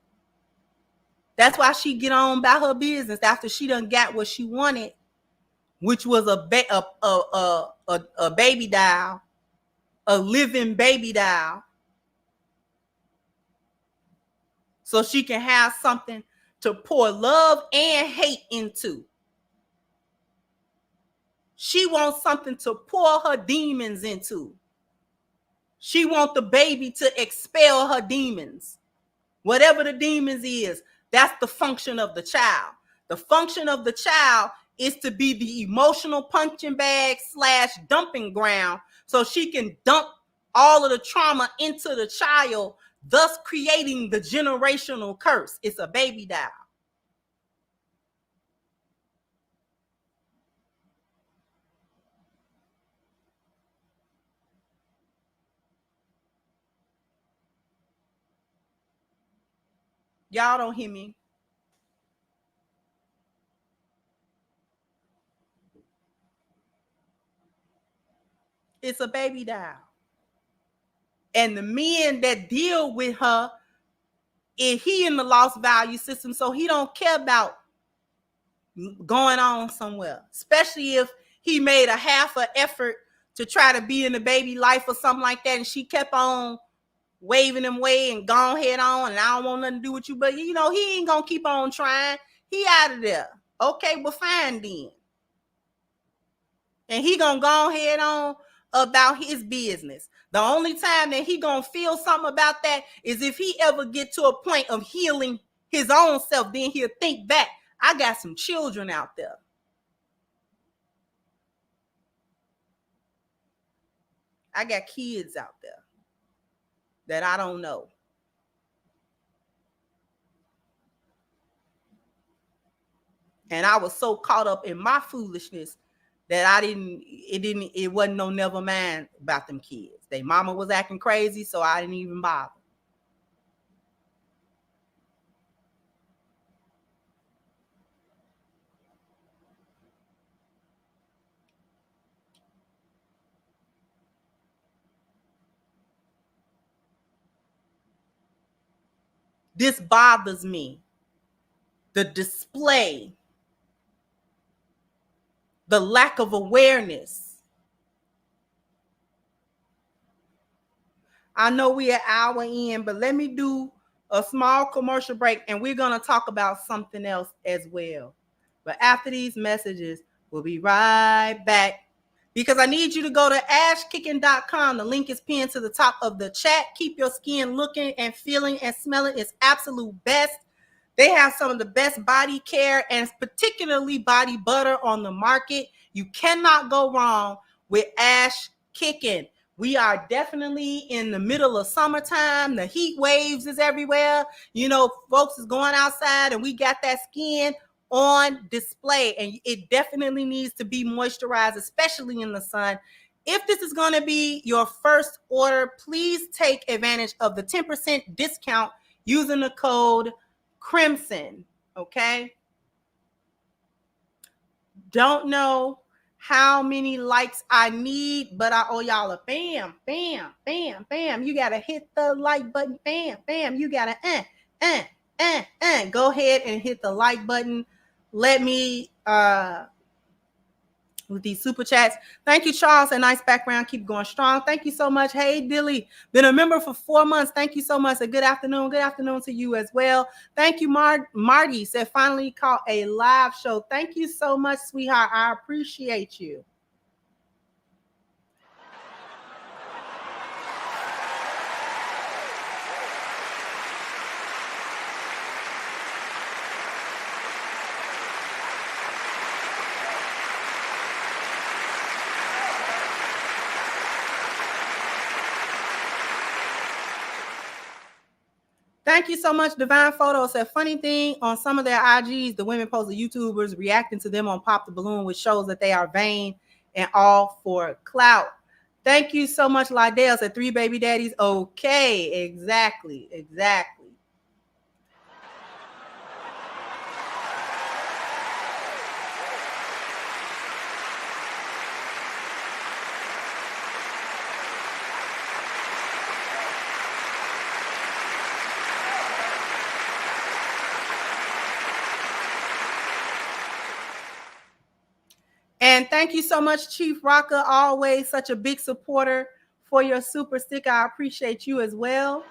That's why she get on about her business after she done got what she wanted, which was a baby doll, a living baby doll, so she can have something to pour love and hate into. She wants something to pour her demons into. She wants the baby to expel her demons. Whatever the demons is, that's the function of the child. The function of the child is to be the emotional punching bag / dumping ground so she can dump all of the trauma into the child, thus creating the generational curse. It's a baby doll. Y'all don't hear me. It's a baby doll. And the men that deal with her, he in the lost value system, so he don't care about going on somewhere, especially if he made a half an effort to try to be in the baby life or something like that, and she kept on waving him away and gone head on, and I don't want nothing to do with you, but you know, he ain't gonna keep on trying. He out of there. Okay, well, fine then. And he gonna go head on about his business. The only time that he gonna feel something about that is if he ever get to a point of healing his own self. Then he'll think back, I got some children out there. I got kids out there that I don't know. And I was so caught up in my foolishness that it wasn't no never mind about them kids. They mama was acting crazy, so I didn't even bother. This bothers me. The display, the lack of awareness. I know we're an hour in, but let me do a small commercial break and we're going to talk about something else as well. But after these messages, we'll be right back because I need you to go to ashkicking.com. The link is pinned to the top of the chat. Keep your skin looking and feeling and smelling its absolute best. They have some of the best body care and particularly body butter on the market. You cannot go wrong with Ash Kicking. We are definitely in the middle of summertime. The heat waves is everywhere. You know, folks is going outside and we got that skin on display and it definitely needs to be moisturized, especially in the sun. If this is going to be your first order, please take advantage of the 10% discount using the code Crimson. Okay. Don't know how many likes I need, but I owe y'all a bam, bam, bam, bam. You gotta hit the like button, bam, bam. You gotta go ahead and hit the like button. Let me with these super chats. Thank you, Charles. A nice background. Keep going strong. Thank you so much. Hey, Dilly. Been a member for 4 months. Thank you so much. A good afternoon. Good afternoon to you as well. Thank you, Marty. Said finally caught a live show. Thank you so much, sweetheart. I appreciate you. Thank you so much. Divine Photo said, funny thing, on some of their IGs, the women post the YouTubers reacting to them on Pop the Balloon, which shows that they are vain and all for clout. Thank you so much, Lydell said, 3 baby daddies. Okay, exactly. And thank you so much, Chief Rocker. Always such a big supporter for your super sticker. I appreciate you as well.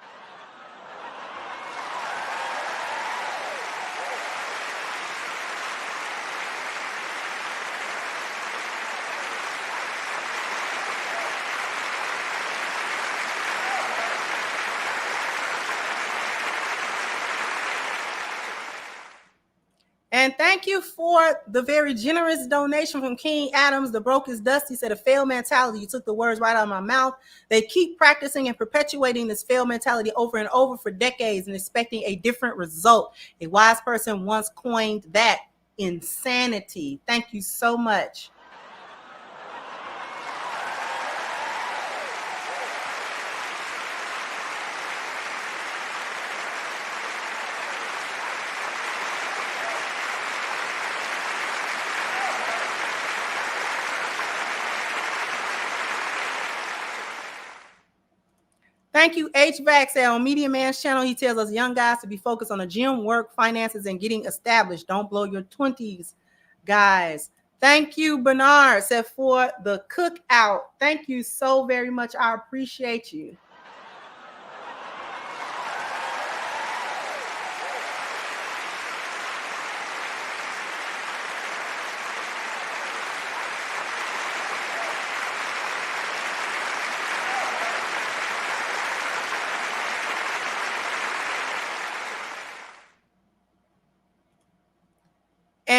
And thank you for the very generous donation from King Adams. The broke is dusty said, a failed mentality. You took the words right out of my mouth. They keep practicing and perpetuating this failed mentality over and over for decades and expecting a different result. A wise person once coined that insanity. Thank you so much. Thank you, HVAC. Said on Media Man's channel, he tells us young guys to be focused on the gym, work, finances, and getting established. Don't blow your 20s, guys. Thank you, Bernard. Said for the cookout. Thank you so very much. I appreciate you.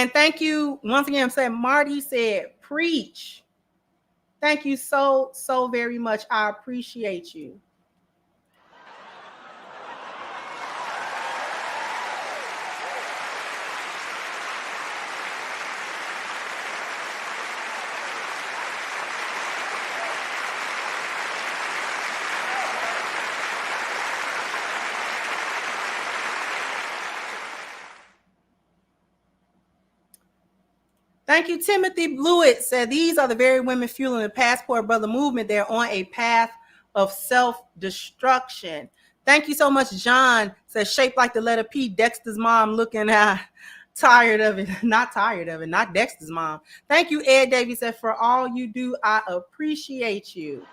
And thank you once again. I'm saying Marty said, preach. Thank you so very much. I appreciate you. Thank you, Timothy Blewett said, these are the very women fueling the Passport Brother movement. They're on a path of self-destruction. Thank you so much, John says, shaped like the letter P, Dexter's mom looking tired of it. Not tired of it, not Dexter's mom. Thank you, Ed Davies said, for all you do, I appreciate you.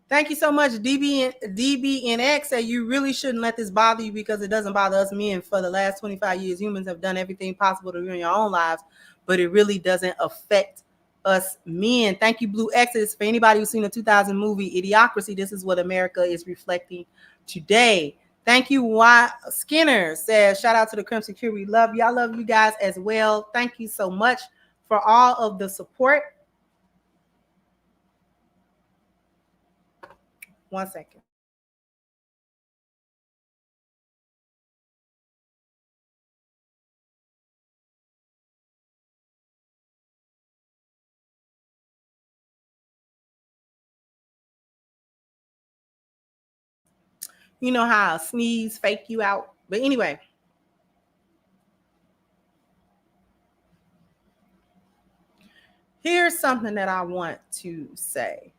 Thank you so much, DBNX. That you really shouldn't let this bother you because it doesn't bother us men. For the last 25 years, humans have done everything possible to ruin your own lives, but it really doesn't affect us men. Thank you, Blue Exodus. For anybody who's seen the 2000 movie Idiocracy, this is what America is reflecting today. Thank you, Y Skinner says, shout out to the Crimson Cure. We love you. I love you guys as well. Thank you so much for all of the support. 1 second. You know how a sneeze fake you out. But anyway. Here's something that I want to say.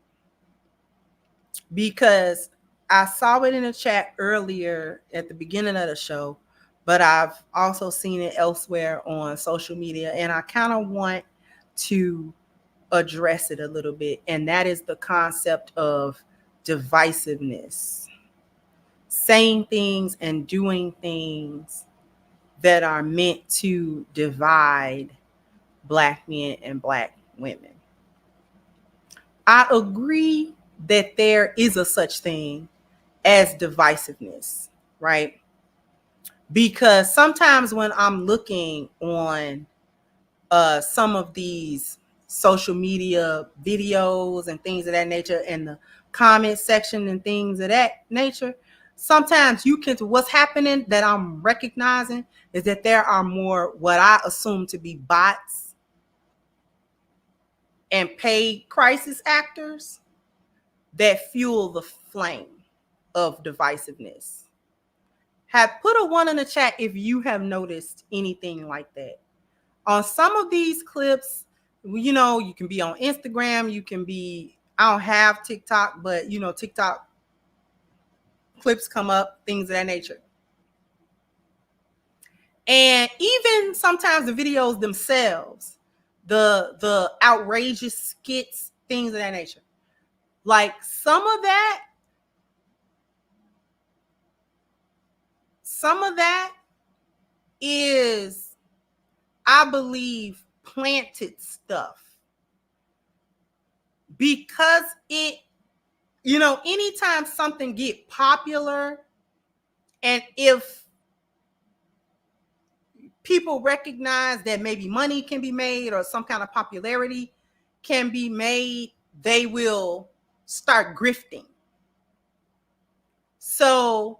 Because I saw it in the chat earlier at the beginning of the show, but I've also seen it elsewhere on social media, and I kind of want to address it a little bit, and that is the concept of divisiveness. Saying things and doing things that are meant to divide Black men and Black women. I agree that there is a such thing as divisiveness, right? Because sometimes when I'm looking on some of these social media videos and things of that nature, and the comment section and things of that nature, sometimes what's happening that I'm recognizing is that there are more what I assume to be bots and paid crisis actors that fuel the flame of divisiveness. Put a 1 in the chat if you have noticed anything like that. On some of these clips, you know, you can be on Instagram, you can be, I don't have TikTok, but you know, TikTok clips come up, things of that nature. And even sometimes the videos themselves, the outrageous skits, things of that nature. Like some of that is, I believe, planted stuff. Because it, you know, anytime something get popular, and if people recognize that maybe money can be made or some kind of popularity can be made, they will start grifting. So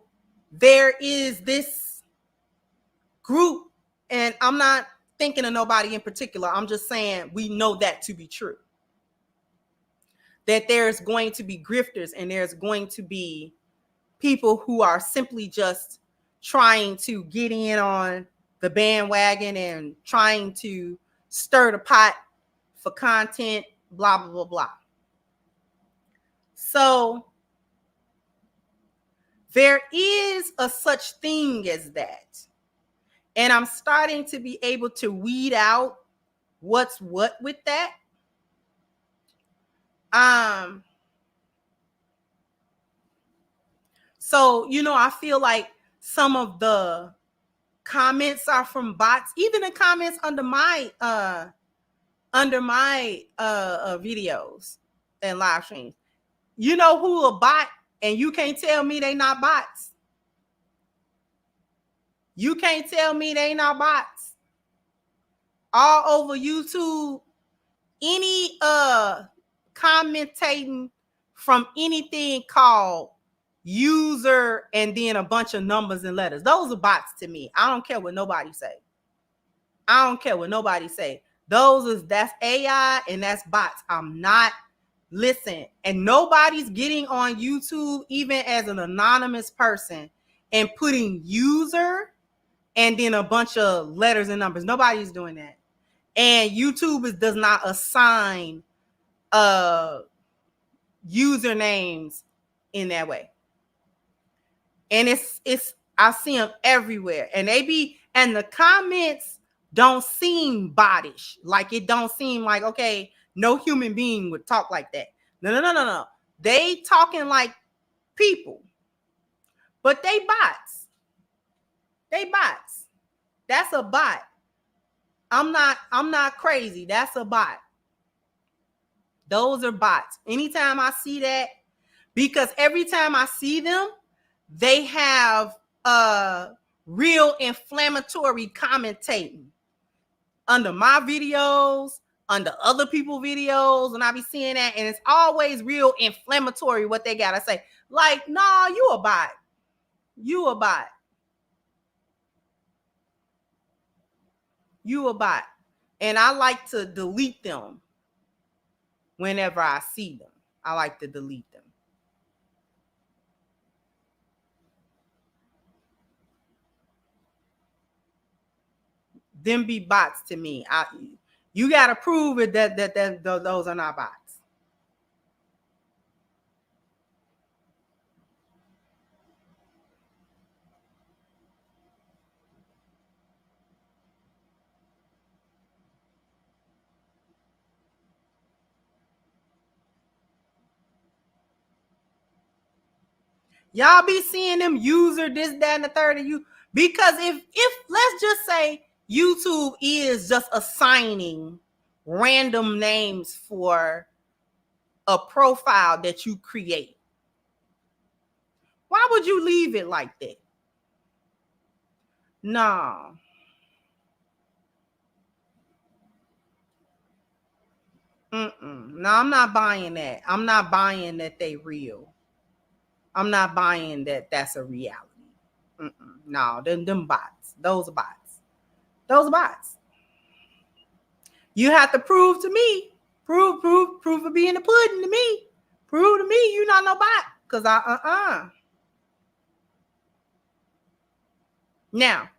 there is this group, and I'm not thinking of nobody in particular. I'm just saying we know that to be true. That there's going to be grifters, and there's going to be people who are simply just trying to get in on the bandwagon and trying to stir the pot for content, blah, blah, blah, blah. So there is a such thing as that. And I'm starting to be able to weed out what's what with that. So, you know, I feel like some of the comments are from bots, even the comments under my videos and live streams. You know who a bot, and you can't tell me they not bots. You can't tell me they not bots. All over YouTube, any commentating from anything called user and then a bunch of numbers and letters, those are bots to me. I don't care what nobody say. I don't care what nobody say. That's AI and that's bots. I'm not listen, and nobody's getting on YouTube even as an anonymous person and putting user and then a bunch of letters and numbers. Nobody's doing that. And YouTube does not assign usernames in that way. And it's I see them everywhere, and and the comments don't seem bottish. Like, it don't seem like, okay, no human being would talk like that. No. They talking like people, but they bots. They bots. That's a bot. I'm not crazy. That's a bot. Those are bots. Anytime I see that, because every time I see them, they have real inflammatory commentating under my videos, under other people's videos, and I be seeing that, and it's always real inflammatory what they gotta say. Like, nah, you a bot. You a bot. You a bot. And I like to delete them whenever I see them. I like to delete them. Them be bots to me. You got to prove it that those are not bots. Y'all be seeing them user this, that, and the third of you. Because if let's just say YouTube is just assigning random names for a profile that you create, why would you leave it like that? No. No, I'm not buying that. I'm not buying that they real. I'm not buying that that's a reality. No, them bots. Those are bots. Those are bots. You have to prove to me. Prove of being the pudding to me. Prove to me you're not no bot. Because Now,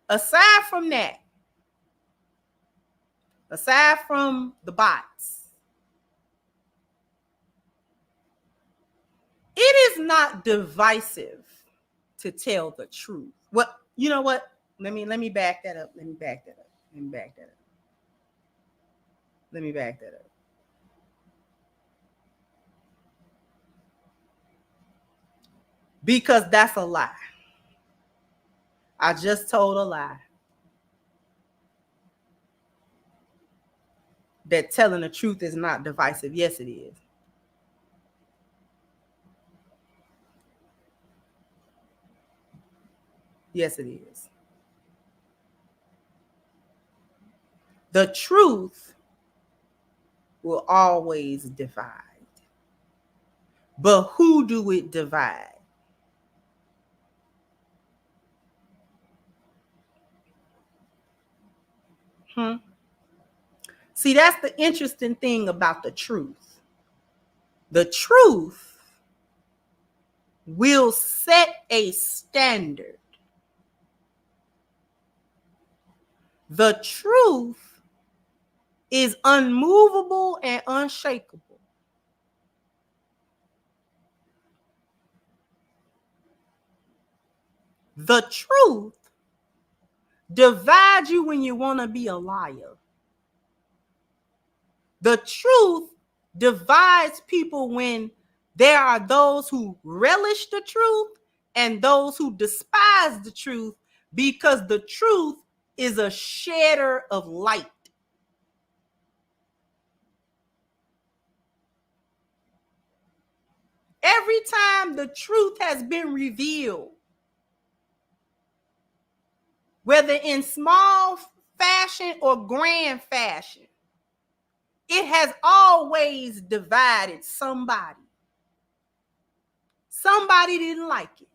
aside from that, aside from the bots, it is not divisive to tell the truth. Well, you know what? Let me back that up. Let me back that up. Because that's a lie. I just told a lie. That telling the truth is not divisive. Yes, it is. Yes, it is. The truth will always divide. But who do it divide? See, that's the interesting thing about the truth. The truth will set a standard. The truth is unmovable and unshakable. The truth divides you when you want to be a liar. The truth divides people when there are those who relish the truth and those who despise the truth, because the truth is a shedder of light. Every time the truth has been revealed, whether in small fashion or grand fashion, it has always divided somebody. Somebody didn't like it.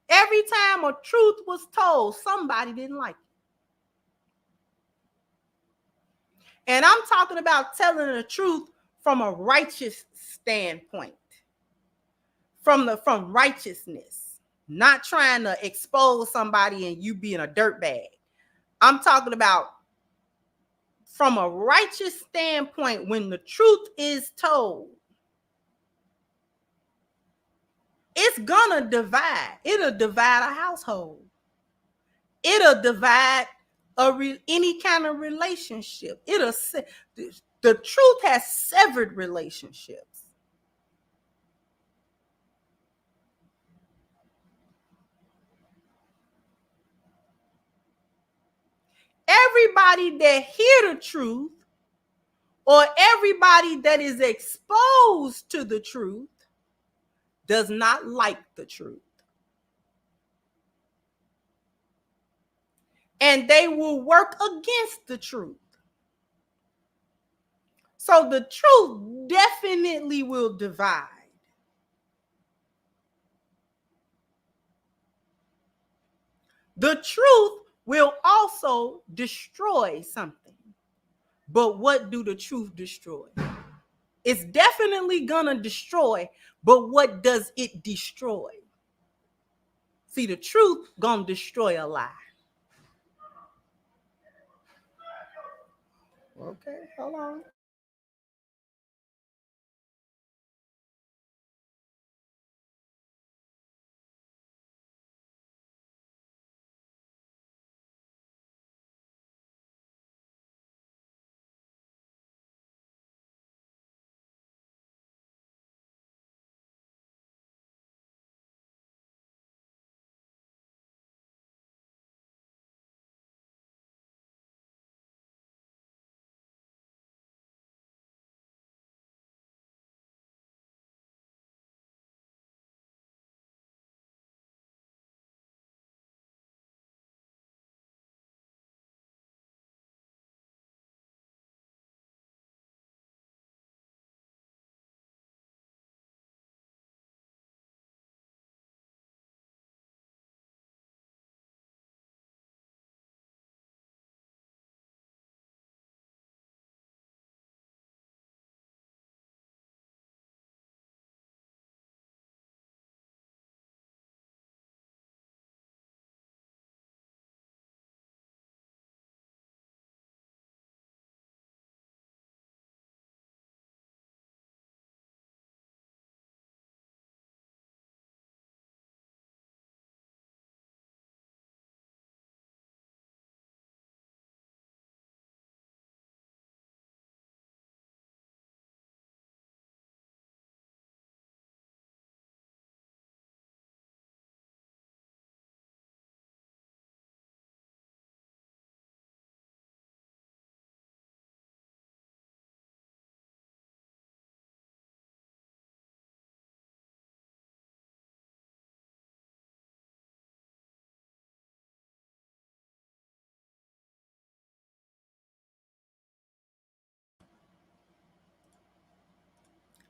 Every time a truth was told, somebody didn't like it. And I'm talking about telling the truth from a righteous standpoint, from righteousness, not trying to expose somebody and you being a dirtbag. I'm talking about from a righteous standpoint. When the truth is told, it's gonna divide. It'll divide a household. It'll divide any kind of relationship. The truth has severed relationships. Everybody that hear the truth, or everybody that is exposed to the truth, does not like the truth. And they will work against the truth. So the truth definitely will divide. The truth will also destroy something. But what do the truth destroy? It's definitely gonna destroy, but what does it destroy? See, the truth gonna destroy a lie. Okay, hold on.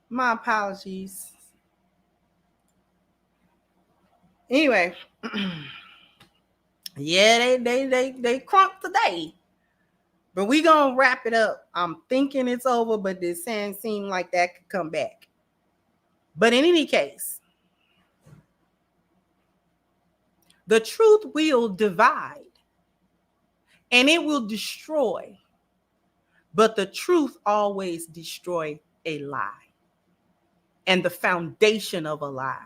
My apologies. Anyway, yeah, they crunk today. But we gonna wrap it up. I'm thinking it's over, but this seem like that could come back. But in any case, the truth will divide and it will destroy, but the truth always destroys a lie and the foundation of a lie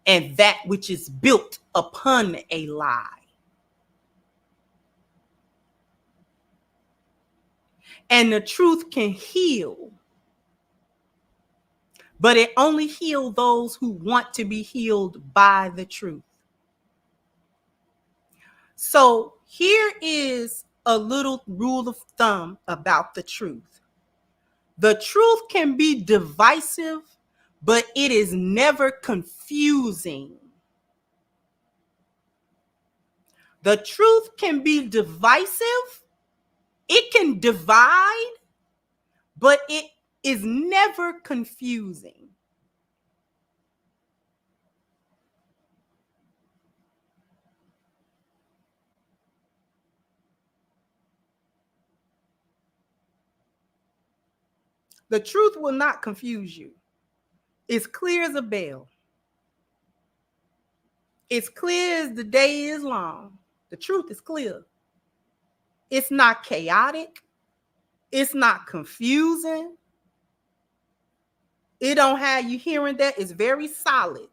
and that which is built upon a lie. And the truth can heal, but it only heals those who want to be healed by the truth. So here is a little rule of thumb about the truth. The truth can be divisive, but it is never confusing. The truth can be divisive, it can divide, but it is never confusing. The truth will not confuse you. It's clear as a bell. It's clear as the day is long. The truth is clear. It's not chaotic. It's not confusing. It don't have you hearing that. It's very solid.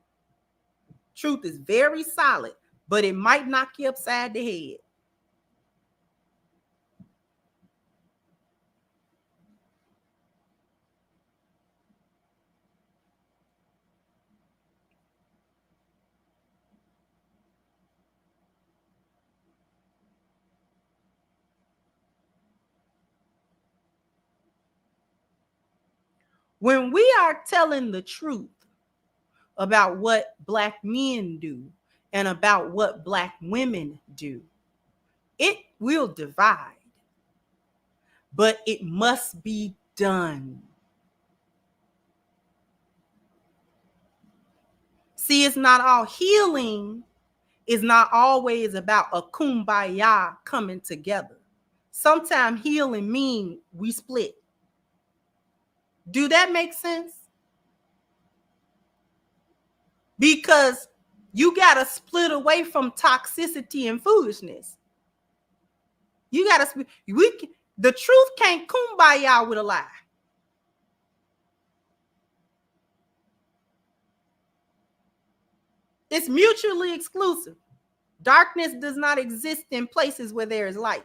Truth is very solid, but it might knock you upside the head. When we are telling the truth about what Black men do and about what Black women do, it will divide, but it must be done. See, it's not all healing is not always about a kumbaya coming together. Sometimes healing means we split. Do that make sense? Because you got to split away from toxicity and foolishness. You got to split. The truth can't kumbaya with a lie. It's mutually exclusive. Darkness does not exist in places where there is light.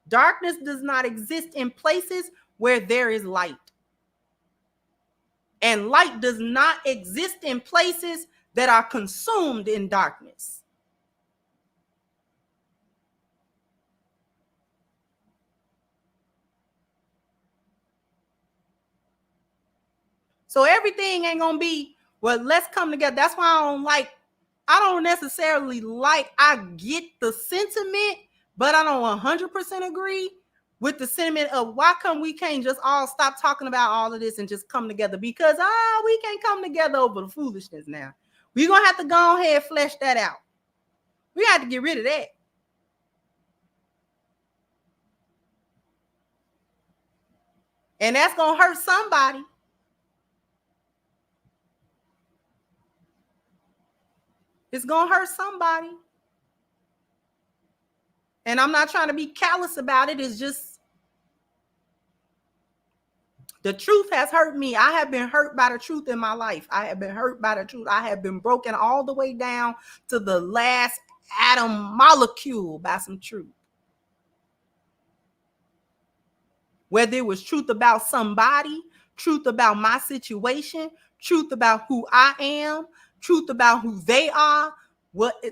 Darkness does not exist in places where there is light. And light does not exist in places that are consumed in darkness. So everything ain't gonna be, well, let's come together. That's why I don't necessarily I get the sentiment, but I don't 100% agree with the sentiment of why come we can't just all stop talking about all of this and just come together, because we can't come together over the foolishness now. We're gonna have to go ahead and flesh that out. We have to get rid of that. And that's gonna hurt somebody. It's gonna hurt somebody. And I'm not trying to be callous about it. It's just the truth has hurt me. I have been hurt by the truth in my life. I have been hurt by the truth. I have been broken all the way down to the last atom molecule by some truth. Whether it was truth about somebody, truth about my situation, truth about who I am, truth about who they are.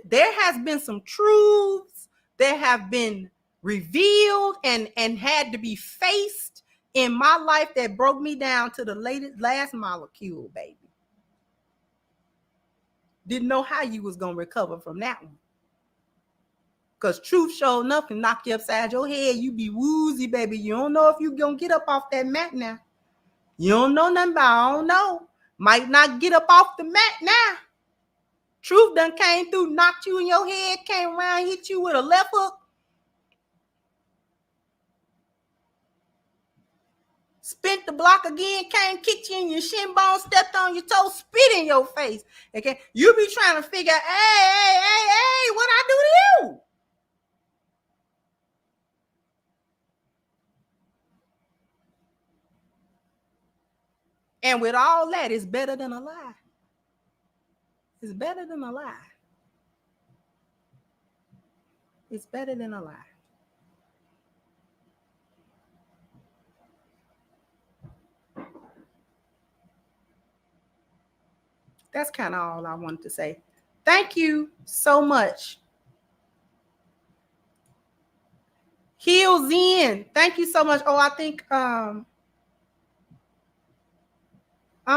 There has been some truths that have been revealed and had to be faced in my life that broke me down to the last molecule, baby. Didn't know how you was going to recover from that one. Because truth showed enough can knock you upside your head. You be woozy, baby. You don't know if you going to get up off that mat now. You don't know nothing about, I don't know. Might not get up off the mat now. Truth done came through, knocked you in your head, came around, hit you with a left hook. Spent the block again, came, kicked you in your shin bone, stepped on your toe, spit in your face. Okay, you be trying to figure out, hey, what I do to you? And with all that, it's better than a lie. It's better than a lie. It's better than a lie. That's kind of all I wanted to say. Thank you so much. Heels in. Thank you so much. Oh, I think I'm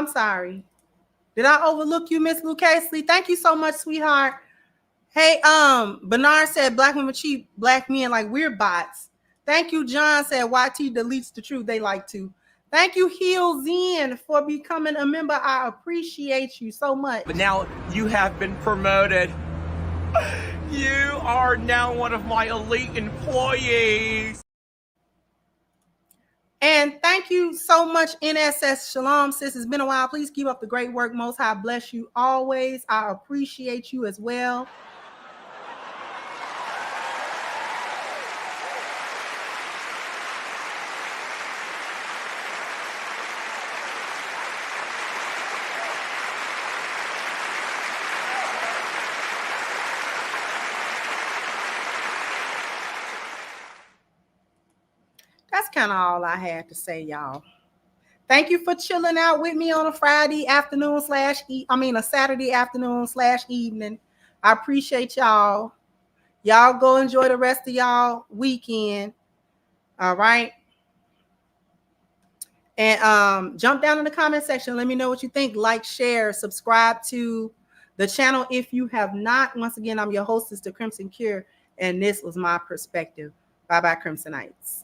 sorry. Did I overlook you, Miss Lucasely? Thank you so much, sweetheart. Hey, Bernard said black women treat black men like we're bots. Thank you, John said YT deletes the truth. They like to. Thank you, Heels in, for becoming a member. I appreciate you so much. But now you have been promoted. You are now one of my elite employees. And thank you so much, NSS. Shalom, sis. It's been a while. Please keep up the great work. Most High bless you always. I appreciate you as well. That's kind of all I had to say, y'all. Thank you for chilling out with me on a Friday afternoon a Saturday afternoon / evening. I appreciate y'all. Y'all go enjoy the rest of y'all weekend. All right. And jump down in the comment section. Let me know what you think. Like, share, subscribe to the channel if you have not. Once again, I'm your hostess, The Crimson Cure, and this was my perspective. Bye-bye, Crimsonites.